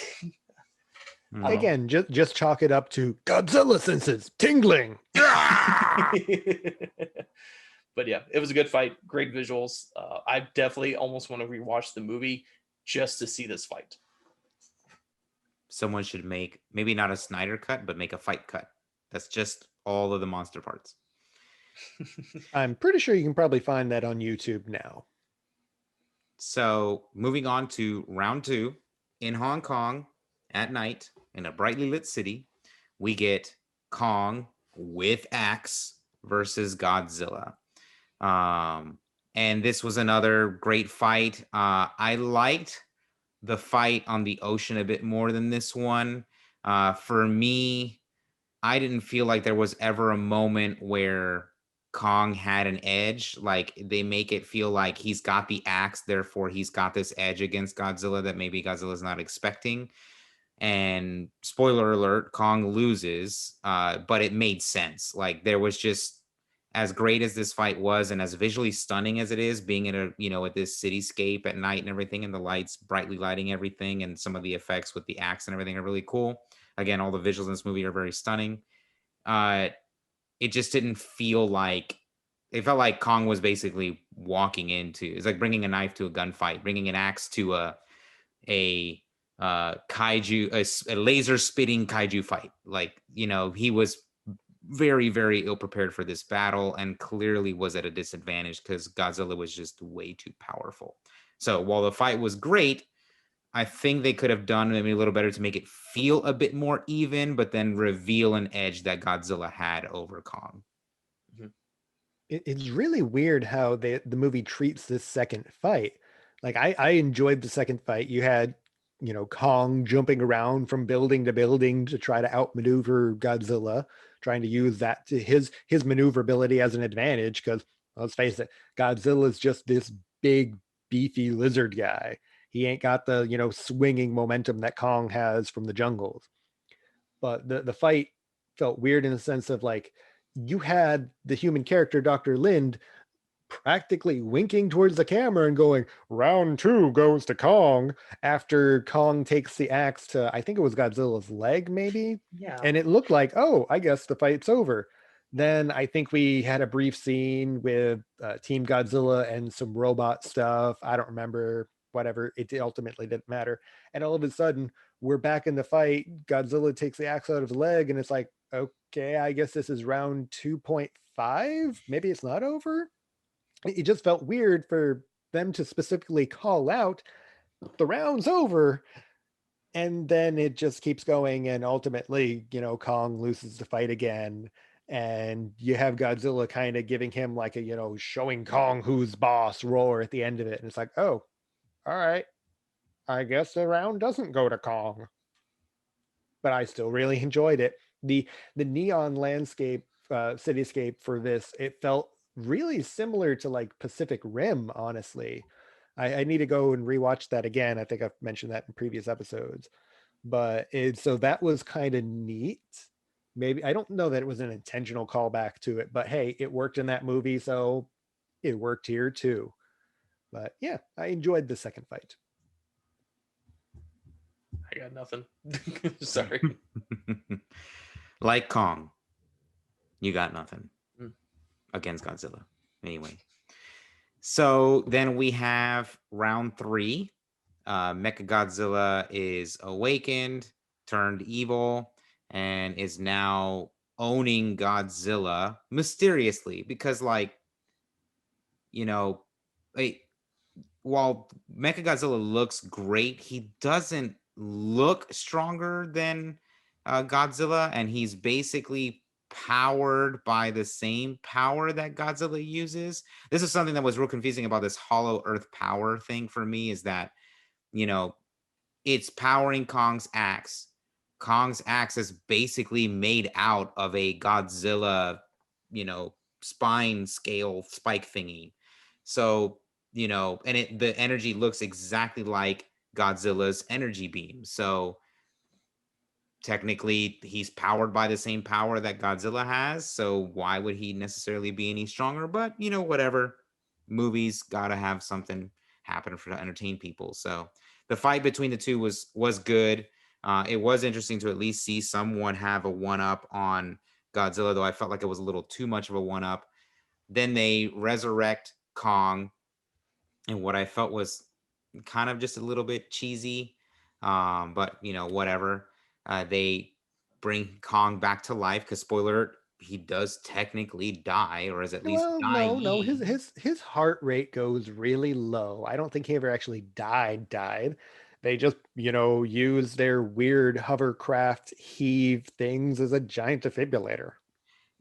[SPEAKER 2] don't know.
[SPEAKER 3] Again, just chalk it up to Godzilla senses tingling.
[SPEAKER 2] But yeah, it was a good fight. Great visuals. I definitely almost want to rewatch the movie just to see this fight.
[SPEAKER 1] Someone should make, maybe not a Snyder cut, but make a fight cut. That's just all of the monster parts.
[SPEAKER 3] I'm pretty sure you can probably find that on YouTube now.
[SPEAKER 1] So moving on to round 2 in Hong Kong at night in a brightly lit city, we get Kong with axe versus Godzilla. And this was another great fight. I liked the fight on the ocean a bit more than this one. For me, I didn't feel like there was ever a moment where Kong had an edge. Like, they make it feel like he's got the axe, therefore he's got this edge against Godzilla that maybe Godzilla's not expecting. And spoiler alert, Kong loses, but it made sense. Like, there was just, as great as this fight was and as visually stunning as it is, being in at this cityscape at night and everything, and the lights brightly lighting everything, and some of the effects with the axe and everything are really cool. Again, all the visuals in this movie are very stunning. It just didn't feel like, it felt like Kong was basically walking into, it's like bringing a knife to a gunfight, bringing an axe to a kaiju, a laser spitting kaiju fight. Like, he was very, very ill prepared for this battle and clearly was at a disadvantage because Godzilla was just way too powerful. So while the fight was great, I think they could have done maybe a little better to make it feel a bit more even, but then reveal an edge that Godzilla had over Kong.
[SPEAKER 3] It's really weird how the movie treats this second fight. Like, I enjoyed the second fight. You had, Kong jumping around from building to building to try to outmaneuver Godzilla, trying to use that to his maneuverability as an advantage. Because let's face it, Godzilla's just this big, beefy lizard guy. He ain't got the, swinging momentum that Kong has from the jungles. But the fight felt weird in the sense of, like, you had the human character, Dr. Lind, practically winking towards the camera and going, round 2 goes to Kong, after Kong takes the axe to, I think it was Godzilla's leg, maybe?
[SPEAKER 2] Yeah.
[SPEAKER 3] And it looked like, oh, I guess the fight's over. Then I think we had a brief scene with Team Godzilla and some robot stuff. I don't remember, whatever. It ultimately didn't matter. And all of a sudden, we're back in the fight. Godzilla takes the axe out of his leg, and it's like, okay, I guess this is round 2.5. Maybe it's not over. It just felt weird for them to specifically call out the round's over, and then it just keeps going, and ultimately, Kong loses the fight again, and you have Godzilla kind of giving him like a showing Kong who's boss roar at the end of it, and it's like, oh, all right, I guess the round doesn't go to Kong. But I still really enjoyed it. The neon landscape, cityscape for this, it felt really similar to like Pacific Rim, honestly. I need to go and rewatch that again. I think I've mentioned that in previous episodes. But so that was kind of neat. Maybe, I don't know that it was an intentional callback to it, but hey, it worked in that movie, so it worked here too. But yeah, I enjoyed the second fight.
[SPEAKER 2] I got nothing. Sorry.
[SPEAKER 1] Like Kong, you got nothing against Godzilla. Anyway, so then we have round 3. Mechagodzilla is awakened, turned evil, and is now owning Godzilla mysteriously because, like, while Mechagodzilla looks great, he doesn't look stronger than Godzilla, and he's basically powered by the same power that Godzilla uses. This is something that was real confusing about this Hollow Earth power thing for me, is that, it's powering Kong's axe. Kong's axe is basically made out of a Godzilla, spine scale spike thingy. So, and the energy looks exactly like Godzilla's energy beam. So technically he's powered by the same power that Godzilla has, so why would he necessarily be any stronger? But whatever. Movies gotta have something happen to entertain people. So the fight between the two was good. It was interesting to at least see someone have a one up on Godzilla, though I felt like it was a little too much of a one up. Then they resurrect Kong, and what I felt was kind of just a little bit cheesy, but whatever. They bring Kong back to life because, spoiler alert, he does technically die, or is at least
[SPEAKER 3] Well, no, his
[SPEAKER 1] dying.
[SPEAKER 3] his heart rate goes really low. I don't think he ever actually died. They just, use their weird hovercraft heave things as a giant defibrillator.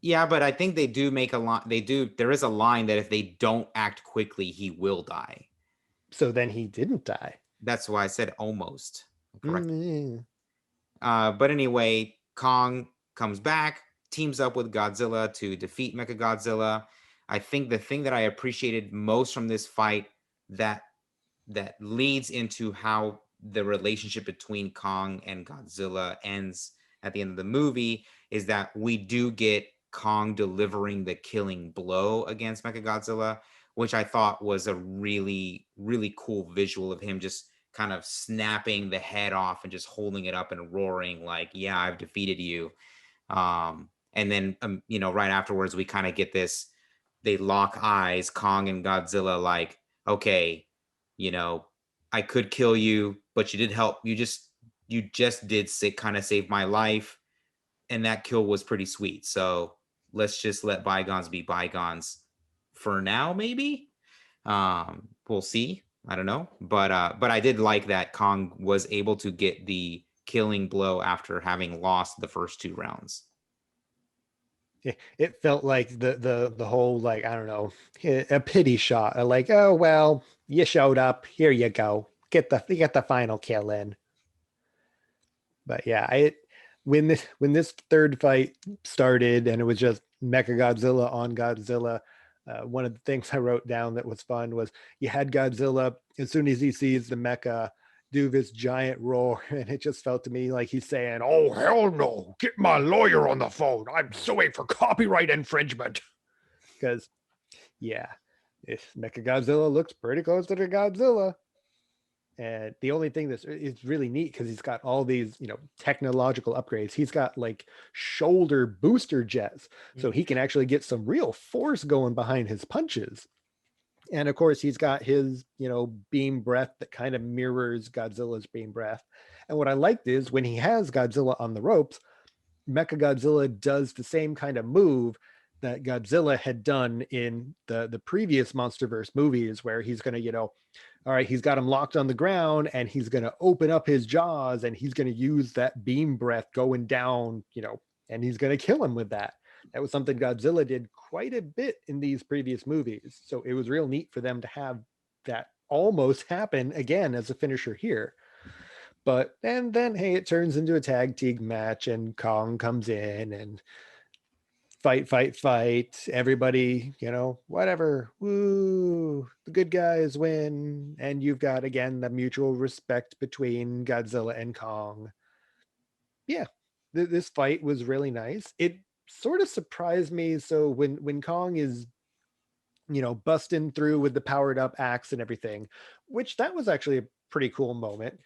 [SPEAKER 1] Yeah, but I think they do make a line. They do. There is a line that if they don't act quickly, he will die.
[SPEAKER 3] So then he didn't die.
[SPEAKER 1] That's why I said almost. Correct.
[SPEAKER 3] Mm.
[SPEAKER 1] But anyway, Kong comes back, teams up with Godzilla to defeat Mechagodzilla. I think the thing that I appreciated most from this fight that leads into how the relationship between Kong and Godzilla ends at the end of the movie is that we do get Kong delivering the killing blow against Mechagodzilla, which I thought was a really, really cool visual of him just kind of snapping the head off and just holding it up and roaring like, yeah, I've defeated you. And then, right afterwards, we kind of get this, they lock eyes, Kong and Godzilla, like, okay, I could kill you, but you did help. You just did kind of save my life. And that kill was pretty sweet. So let's just let bygones be bygones for now, maybe. We'll see. I don't know. But I did like that Kong was able to get the killing blow after having lost the first 2 rounds.
[SPEAKER 3] It felt like the whole, like, I don't know, a pity shot. Like, oh well, you showed up. Here you go. Get the final kill in. But yeah, when this third fight started and it was just Mechagodzilla on Godzilla, one of the things I wrote down that was fun was you had Godzilla, as soon as he sees the mecha, do this giant roar, and it just felt to me like he's saying, "Oh hell no! Get my lawyer on the phone. I'm suing for copyright infringement." Because yeah, if Mechagodzilla looks pretty close to the Godzilla. And the only thing that's is really neat because he's got all these, technological upgrades. He's got like shoulder booster jets, so he can actually get some real force going behind his punches. And of course, he's got his, beam breath that kind of mirrors Godzilla's beam breath. And what I liked is when he has Godzilla on the ropes, Mechagodzilla does the same kind of move that Godzilla had done in the previous MonsterVerse movies, where he's going to, all right, he's got him locked on the ground and he's going to open up his jaws and he's going to use that beam breath going down, and he's going to kill him with that. That was something Godzilla did quite a bit in these previous movies. So it was real neat for them to have that almost happen again as a finisher here. But and then, hey, it turns into a tag team match and Kong comes in and fight. Everybody, whatever. Woo, the good guys win. And you've got, again, the mutual respect between Godzilla and Kong. Yeah, this fight was really nice. It sort of surprised me. So when Kong is, busting through with the powered up axe and everything, which that was actually a pretty cool moment.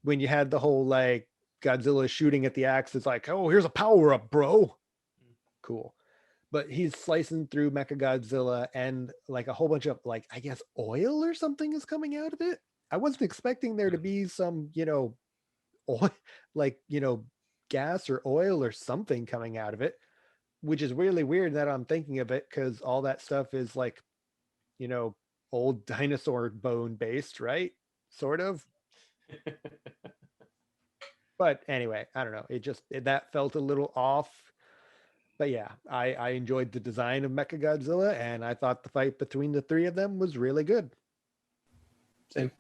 [SPEAKER 3] When you had the whole, like, Godzilla shooting at the axe, it's like, oh, here's a power up, bro. Cool. But he's slicing through Mechagodzilla and like a whole bunch of, like, I guess oil or something is coming out of it. I wasn't expecting there to be some, oil, like, gas or oil or something coming out of it, which is really weird that I'm thinking of it because all that stuff is like, old dinosaur bone based, right? Sort of. But anyway, I don't know. That felt a little off. But yeah, I enjoyed the design of Mechagodzilla, and I thought the fight between the three of them was really good.
[SPEAKER 2] Same.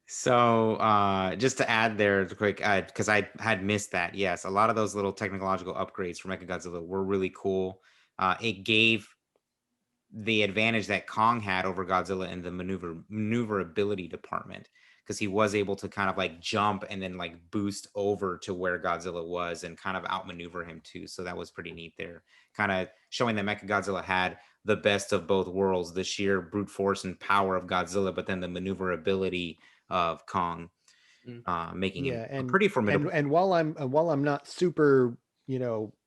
[SPEAKER 1] So just to add there quick, because I had missed that. Yes, a lot of those little technological upgrades for Mechagodzilla were really cool. It gave the advantage that Kong had over Godzilla in the maneuverability department. because he was able to kind of like jump and then like boost over to where Godzilla was and kind of outmaneuver him too. So that was pretty neat there, kind of showing that Mechagodzilla had the best of both worlds, the sheer brute force and power of Godzilla, but then the maneuverability of Kong, making him
[SPEAKER 3] Yeah,
[SPEAKER 1] a pretty formidable.
[SPEAKER 3] and while I'm not super,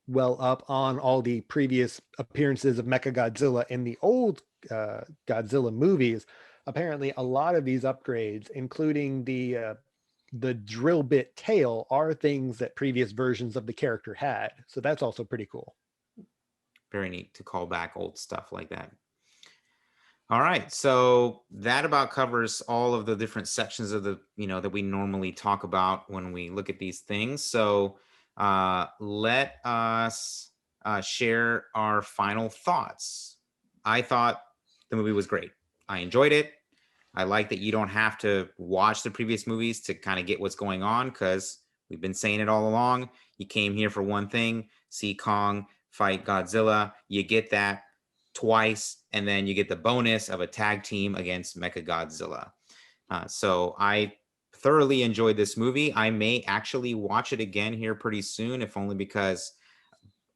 [SPEAKER 3] well up on all the previous appearances of Mechagodzilla in the old Godzilla movies, apparently a lot of these upgrades, including the drill bit tail, are things that previous versions of the character had. So that's also pretty cool.
[SPEAKER 1] Very neat to call back old stuff like that. All right, so that about covers all of the different sections of the, that we normally talk about when we look at these things. So let us share our final thoughts. I thought the movie was great. I enjoyed it. I like that you don't have to watch the previous movies to kind of get what's going on, because we've been saying it all along. You came here for one thing, see Kong fight Godzilla. You get that twice, and then you get the bonus of a tag team against Mechagodzilla. So I thoroughly enjoyed this movie. I may actually watch it again here pretty soon, if only because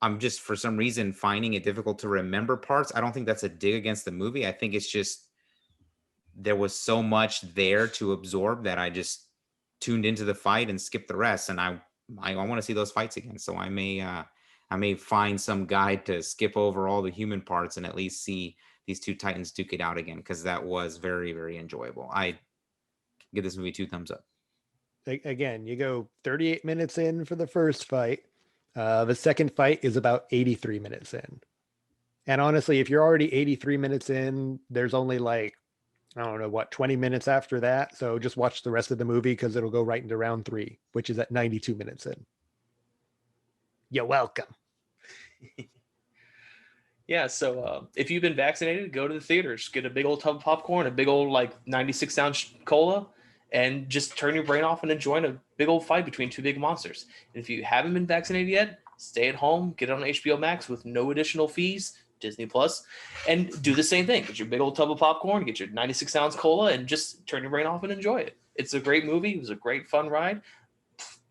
[SPEAKER 1] I'm just for some reason finding it difficult to remember parts. I don't think that's a dig against the movie. I think it's just there was so much there to absorb that I just tuned into the fight and skipped the rest. And I want to see those fights again. So I may find some guide to skip over all the human parts and at least see these two titans duke it out again, because that was very, very enjoyable. I give this movie 2 thumbs up.
[SPEAKER 3] Again, you go 38 minutes in for the first fight. The second fight is about 83 minutes in. And honestly, if you're already 83 minutes in, there's only like, I don't know what, 20 minutes after that. So just watch the rest of the movie because it'll go right into round 3, which is at 92 minutes in. You're welcome.
[SPEAKER 2] Yeah, so if you've been vaccinated, go to the theaters, get a big old tub of popcorn, a big old like 96-ounce cola, and just turn your brain off and enjoy a big old fight between two big monsters. And if you haven't been vaccinated yet, stay at home, get it on HBO Max with no additional fees, Disney Plus, and do the same thing. Get your big old tub of popcorn, get your 96-ounce cola, and just turn your brain off and enjoy it. It's a great movie. It was a great fun ride.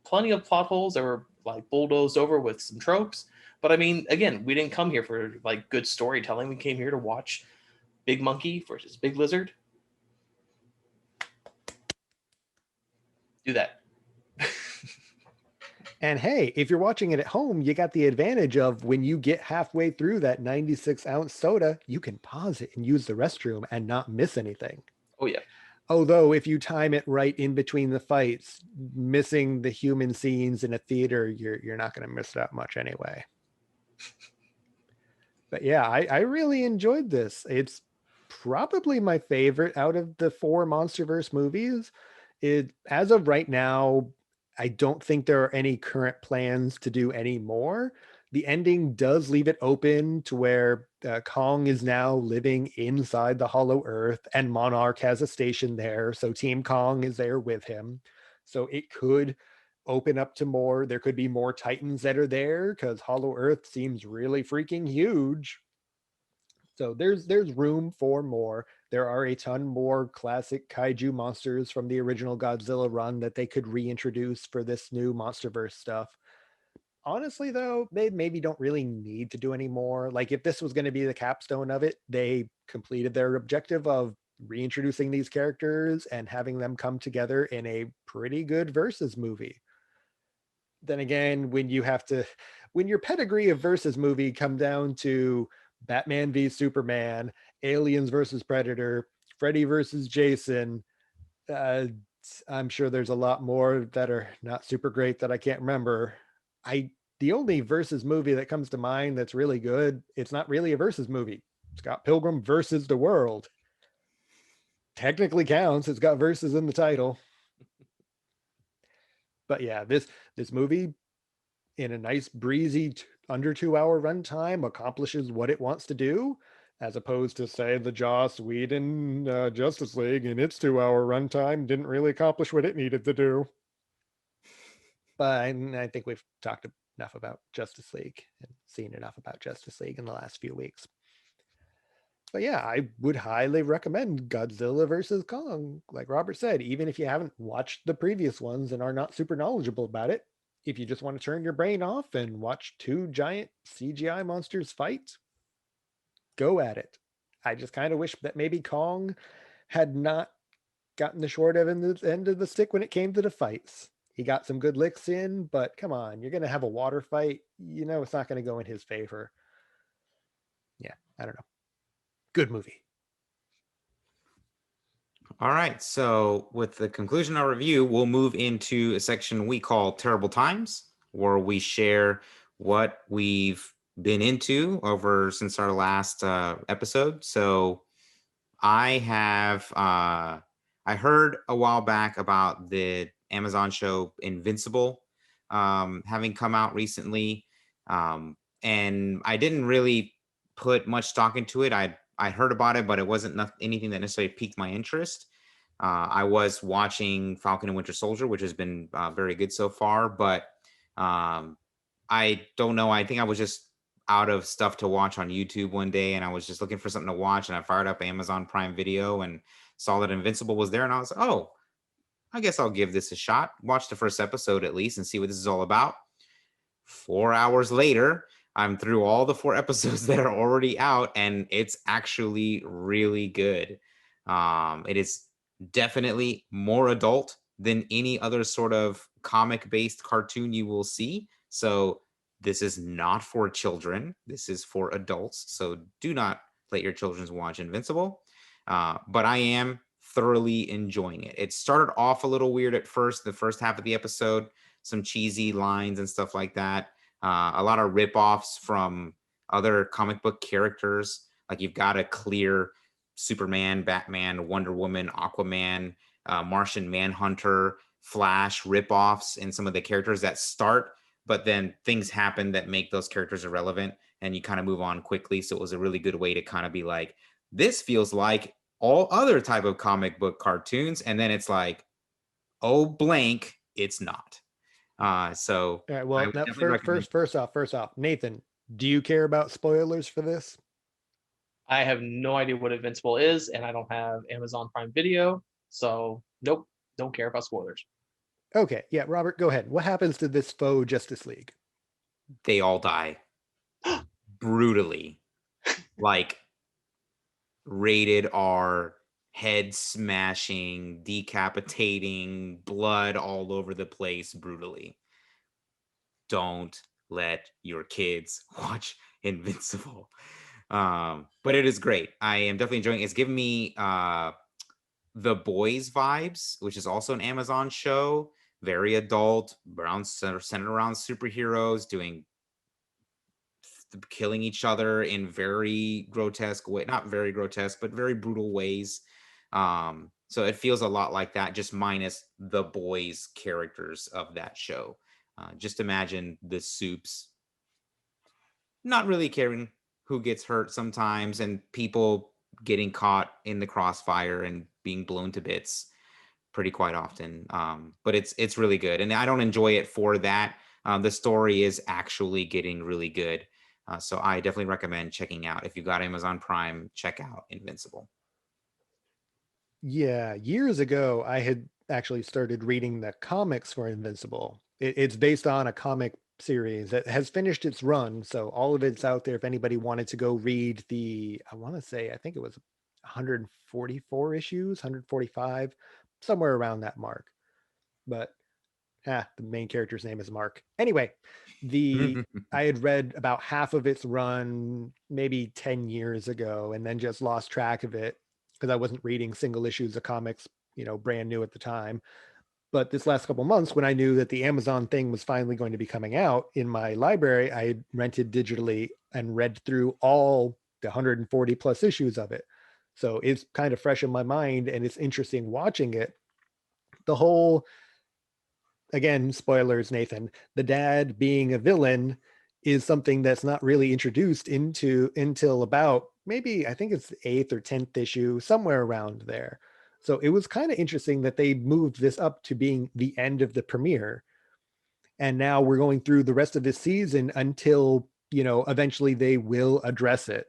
[SPEAKER 2] Plenty of plot holes that were like bulldozed over with some tropes. But I mean, again, we didn't come here for like good storytelling. We came here to watch Big Monkey versus Big Lizard. Do that.
[SPEAKER 3] And hey, if you're watching it at home, you got the advantage of when you get halfway through that 96-ounce soda, you can pause it and use the restroom and not miss anything.
[SPEAKER 2] Oh, yeah.
[SPEAKER 3] Although if you time it right in between the fights, missing the human scenes in a theater, you're not going to miss that much anyway. But yeah, I really enjoyed this. It's probably my favorite out of the 4 MonsterVerse movies. As of right now, I don't think there are any current plans to do any more. The ending does leave it open to where Kong is now living inside the Hollow Earth and Monarch has a station there. So Team Kong is there with him. So it could open up to more. There could be more Titans that are there because Hollow Earth seems really freaking huge. So there's room for more. There are a ton more classic kaiju monsters from the original Godzilla run that they could reintroduce for this new MonsterVerse stuff. Honestly, though, they maybe don't really need to do any more. Like if this was going to be the capstone of it, they completed their objective of reintroducing these characters and having them come together in a pretty good versus movie. Then again, when your pedigree of versus movie come down to Batman v Superman, Aliens versus Predator, Freddy versus Jason, uh, I'm sure there's a lot more that are not super great that I can't remember. The only versus movie that comes to mind that's really good, it's not really a versus movie. Scott Pilgrim versus the World. Technically counts. It's got verses in the title. But yeah, this movie in a nice breezy under 2-hour runtime accomplishes what it wants to do, as opposed to say the Joss Whedon Justice League in its 2-hour runtime didn't really accomplish what it needed to do. But I think we've talked enough about Justice League and seen enough about Justice League in the last few weeks. So yeah, I would highly recommend Godzilla versus Kong. Like Robert said, even if you haven't watched the previous ones and are not super knowledgeable about it, if you just want to turn your brain off and watch two giant CGI monsters fight, go at it. I just kind of wish that maybe Kong had not gotten the short end of the stick when it came to the fights. He got some good licks in, but come on, you're going to have a water fight. You know, it's not going to go in his favor. Yeah, I don't know. Good movie.
[SPEAKER 1] All right. So, with the conclusion of our review, we'll move into a section we call Terrible Times, where we share what we've been into over since our last episode. So, I have I heard a while back about the Amazon show Invincible having come out recently, and I didn't really put much stock into it. I heard about it, but it wasn't anything that necessarily piqued my interest. I was watching Falcon and Winter Soldier, which has been very good so far, but I don't know. I think I was just out of stuff to watch on YouTube one day, and I was just looking for something to watch, and I fired up Amazon Prime Video and saw that Invincible was there, and I was like, oh, I guess I'll give this a shot. Watch the first episode at least and see what this is all about. 4 hours later, I'm through all the 4 episodes that are already out, and it's actually really good. It is definitely more adult than any other sort of comic-based cartoon you will see. So this is not for children. This is for adults. So do not let your children watch Invincible. But I am thoroughly enjoying it. It started off a little weird at first, the first half of the episode, some cheesy lines and stuff like that. A lot of rip-offs from other comic book characters. Like you've got a clear Superman, Batman, Wonder Woman, Aquaman, Martian Manhunter, Flash rip-offs in some of the characters that start, but then things happen that make those characters irrelevant and you kind of move on quickly. So it was a really good way to kind of be like, this feels like all other type of comic book cartoons. And then it's like, oh, blank, it's not. So
[SPEAKER 3] All right.
[SPEAKER 1] I
[SPEAKER 3] Well,
[SPEAKER 1] would
[SPEAKER 3] now
[SPEAKER 1] definitely recommend.
[SPEAKER 3] first off, Nathan, do you care about spoilers for this?
[SPEAKER 2] I have no idea what Invincible is, and I don't have Amazon Prime Video, so nope, don't care about spoilers.
[SPEAKER 3] Okay. Yeah, Robert, go ahead. What happens to this faux Justice League?
[SPEAKER 1] They all die brutally, like rated R, head smashing, decapitating, blood all over the place brutally. Don't let your kids watch Invincible. But it is great. I am definitely enjoying it. It's giving me The Boys vibes, which is also an Amazon show. Very adult, centered around superheroes doing killing each other in very grotesque way, not very grotesque, but very brutal ways. So it feels a lot like that, just minus the boys characters of that show. Just imagine the soups not really caring who gets hurt sometimes and people getting caught in the crossfire and being blown to bits pretty quite often. But it's really good, and I don't enjoy it for that. The story is actually getting really good. So I definitely recommend checking out. If you've got Amazon Prime, check out Invincible.
[SPEAKER 3] Yeah, years ago, I had actually started reading the comics for Invincible. It's based on a comic series that has finished its run. So all of it's out there if anybody wanted to go read I want to say, I think it was 144 issues, 145, somewhere around that mark. But the main character's name is Mark. Anyway, I had read about half of its run maybe 10 years ago and then just lost track of it because I wasn't reading single issues of comics, brand new at the time. But this last couple months, when I knew that the Amazon thing was finally going to be coming out in my library, I had rented digitally and read through all the 140 plus issues of it. So it's kind of fresh in my mind and it's interesting watching it. The whole, again, spoilers, Nathan, the dad being a villain is something that's not really introduced into until about maybe, I think it's the 8th or 10th issue, somewhere around there. So it was kind of interesting that they moved this up to being the end of the premiere. And now we're going through the rest of this season until, eventually they will address it.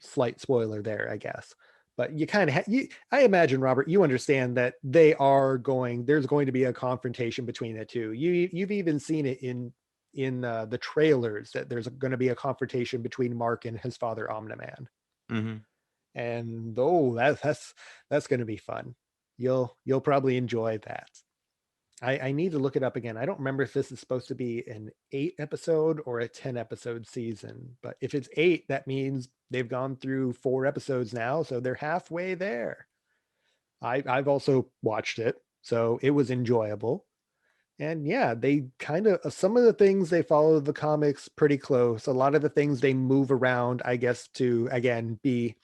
[SPEAKER 3] slight spoiler there, I guess. But you kind of I imagine, Robert, you understand that there's going to be a confrontation between the two. You've even seen it in the trailers that there's going to be a confrontation between Mark and his father Omni-Man.
[SPEAKER 1] Mm-hmm.
[SPEAKER 3] And that's going to be fun. You'll probably enjoy that. I need to look it up again. I don't remember if this is supposed to be an 8 episode or a 10 episode season, but if it's 8, that means they've gone through 4 episodes now, so they're halfway there. I've also watched it, so it was enjoyable. And yeah, they kind of, some of the things they follow the comics pretty close. A lot of the things they move around, I guess, to again be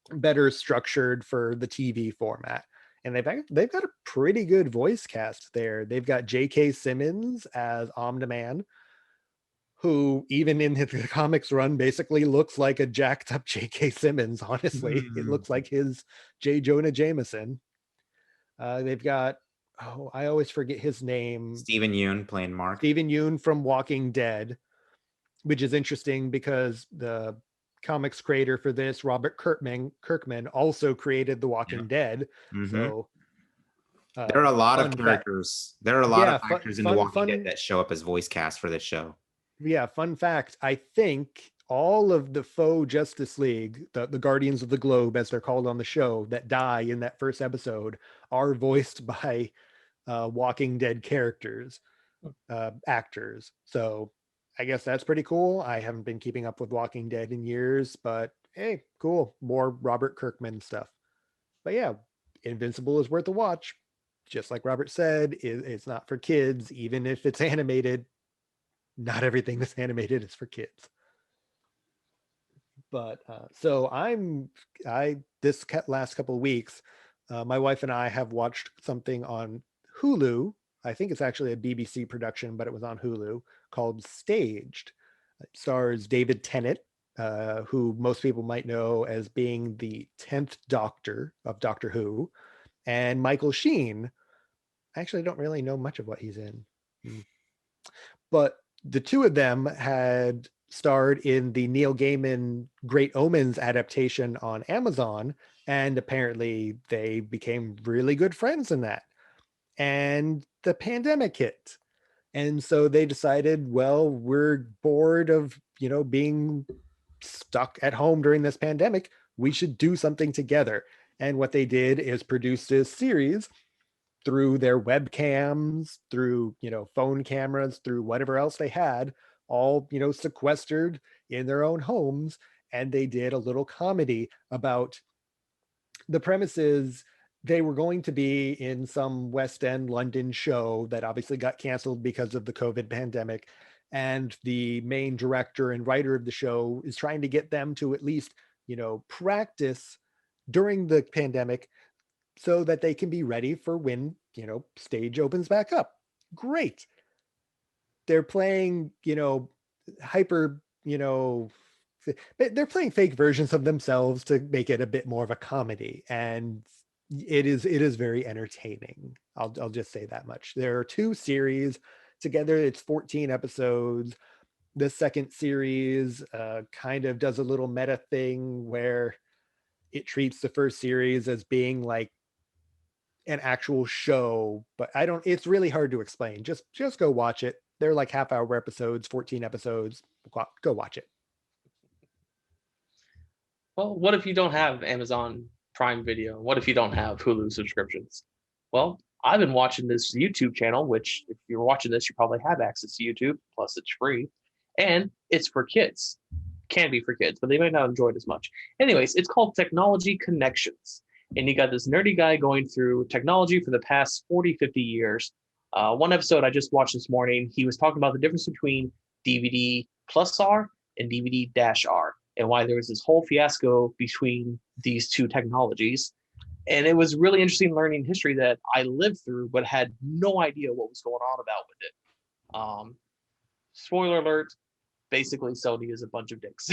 [SPEAKER 3] better structured for the TV format. And they've got a pretty good voice cast there. They've got J.K. Simmons as Omni-Man, who even in the comics run basically looks like a jacked up J.K. Simmons. Honestly, it looks like his J. Jonah Jameson. They've got, I always forget his name.
[SPEAKER 1] Stephen Yeun playing Mark.
[SPEAKER 3] Stephen Yeun from Walking Dead, which is interesting because the comics creator for this, Robert Kirkman, also created The Walking Dead.
[SPEAKER 1] Mm-hmm.
[SPEAKER 3] So
[SPEAKER 1] there are a lot of characters. There are a lot of actors in The Walking Dead that show up as voice cast for this show.
[SPEAKER 3] Yeah, fun fact. I think all of the faux Justice League, the Guardians of the Globe, as they're called on the show, that die in that first episode are voiced by Walking Dead characters, actors. So I guess that's pretty cool. I haven't been keeping up with Walking Dead in years, but hey, cool. More Robert Kirkman stuff. But yeah, Invincible is worth a watch. Just like Robert said, it's not for kids, even if it's animated. Not everything that's animated is for kids. But so this last couple of weeks, my wife and I have watched something on Hulu. I think it's actually a BBC production, but it was on Hulu, called Staged. It stars David Tennant, who most people might know as being the 10th Doctor of Doctor Who, and Michael Sheen. I actually don't really know much of what he's in. But the two of them had starred in the Neil Gaiman Great Omens adaptation on Amazon, and apparently they became really good friends in that. And the pandemic hit. And so they decided, well, we're bored of, being stuck at home during this pandemic. We should do something together. And what they did is produce this series through their webcams, through, phone cameras, through whatever else they had, all, sequestered in their own homes. And they did a little comedy about the premises. They were going to be in some West End London show that obviously got canceled because of the COVID pandemic. And the main director and writer of the show is trying to get them to at least, practice during the pandemic so that they can be ready for when, stage opens back up. Great. They're playing, hyper, they're playing fake versions of themselves to make it a bit more of a comedy. And it is very entertaining. I'll just say that much. There are 2 series together. It's 14 episodes. The second series kind of does a little meta thing where it treats the first series as being like an actual show, but it's really hard to explain. Just go watch it. They're like half-hour episodes, 14 episodes. Go watch it.
[SPEAKER 2] Well, what if you don't have Amazon Prime Video? What if you don't have Hulu subscriptions? Well, I've been watching this YouTube channel, which if you're watching this, you probably have access to YouTube, plus it's free. And it's for kids. Can be for kids, but they might not enjoy it as much. Anyways, it's called Technology Connections. And you got this nerdy guy going through technology for the past 40, 50 years. One episode I just watched this morning, he was talking about the difference between DVD plus R and DVD -R, and why there was this whole fiasco between these two technologies. And it was really interesting learning history that I lived through, but had no idea what was going on about with it. Spoiler alert, basically Sony is a bunch of dicks.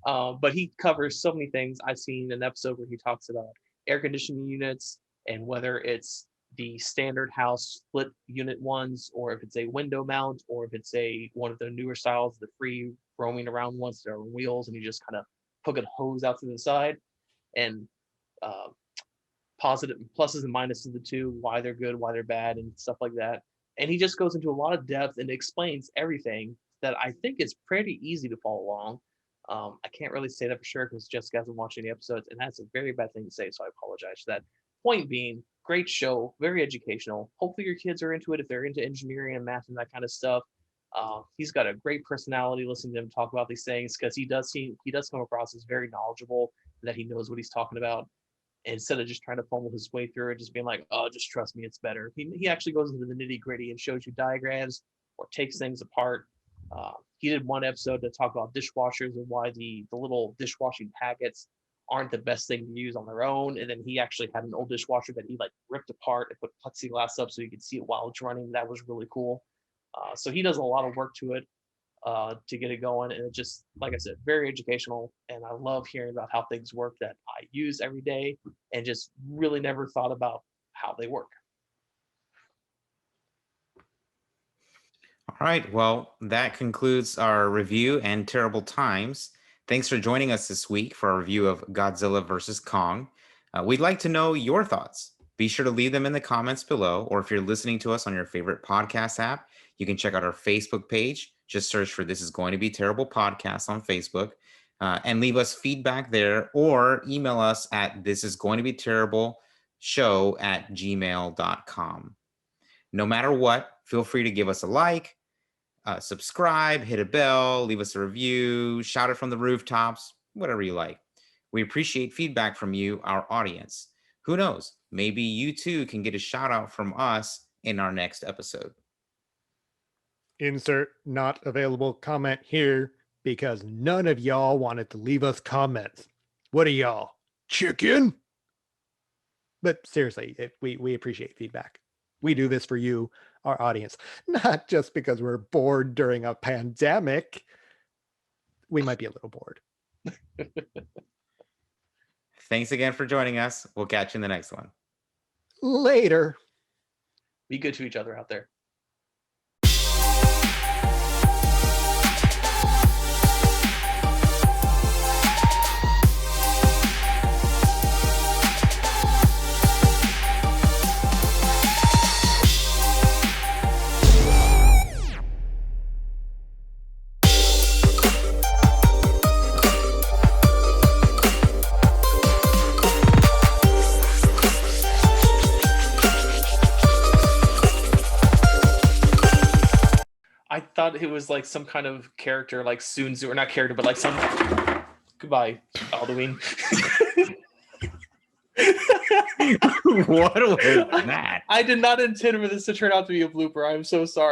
[SPEAKER 2] But he covers so many things. I've seen an episode where he talks about air conditioning units and whether it's the standard house split unit ones, or if it's a window mount, or if it's one of the newer styles, the free roaming around ones that are on wheels, and you just kind of hook a hose out to the side, and uh, positive pluses and minuses of the two, why they're good, why they're bad, and stuff like that. And he just goes into a lot of depth and explains everything that I think is pretty easy to follow along. I can't really say that for sure because Jessica hasn't watched any episodes, and that's a very bad thing to say, so I apologize for that. Point being, great show, very educational. Hopefully your kids are into it if they're into engineering and math and that kind of stuff. He's got a great personality listening to him talk about these things, because he does come across as very knowledgeable, and that he knows what he's talking about. And instead of just trying to fumble his way through it, just being like, oh, just trust me, it's better. He actually goes into the nitty gritty and shows you diagrams or takes things apart. He did one episode to talk about dishwashers and why the little dishwashing packets aren't the best thing to use on their own. And then he actually had an old dishwasher that he like ripped apart and put plexiglass up so you could see it while it's running. That was really cool. So he does a lot of work to it to get it going. And it just, like I said, very educational. And I love hearing about how things work that I use every day and just really never thought about how they work.
[SPEAKER 1] All right. Well, that concludes our review and terrible times. Thanks for joining us this week for our review of Godzilla vs. Kong. We'd like to know your thoughts. Be sure to leave them in the comments below, or if you're listening to us on your favorite podcast app, you can check out our Facebook page. Just search for This Is Going to Be Terrible Podcast on Facebook and leave us feedback there, or email us at thisisgoingtobeterribleshow@gmail.com. No matter what, feel free to give us a like, subscribe, hit a bell, leave us a review, shout it from the rooftops, whatever you like. We appreciate feedback from you, our audience. Who knows? Maybe you too can get a shout out from us in our next episode.
[SPEAKER 3] Insert not available comment here because none of y'all wanted to leave us comments. What are y'all, chicken? But seriously, we appreciate feedback. We do this for you, our audience, not just because we're bored during a pandemic. We might be a little bored.
[SPEAKER 1] Thanks again for joining us. We'll catch you in the next one.
[SPEAKER 3] Later.
[SPEAKER 2] Be good to each other out there. I thought it was like some kind of character, like Sun Tzu, or not character, but like some. Goodbye, Alduin.
[SPEAKER 1] What was that?
[SPEAKER 2] I did not intend for this to turn out to be a blooper. I'm so sorry.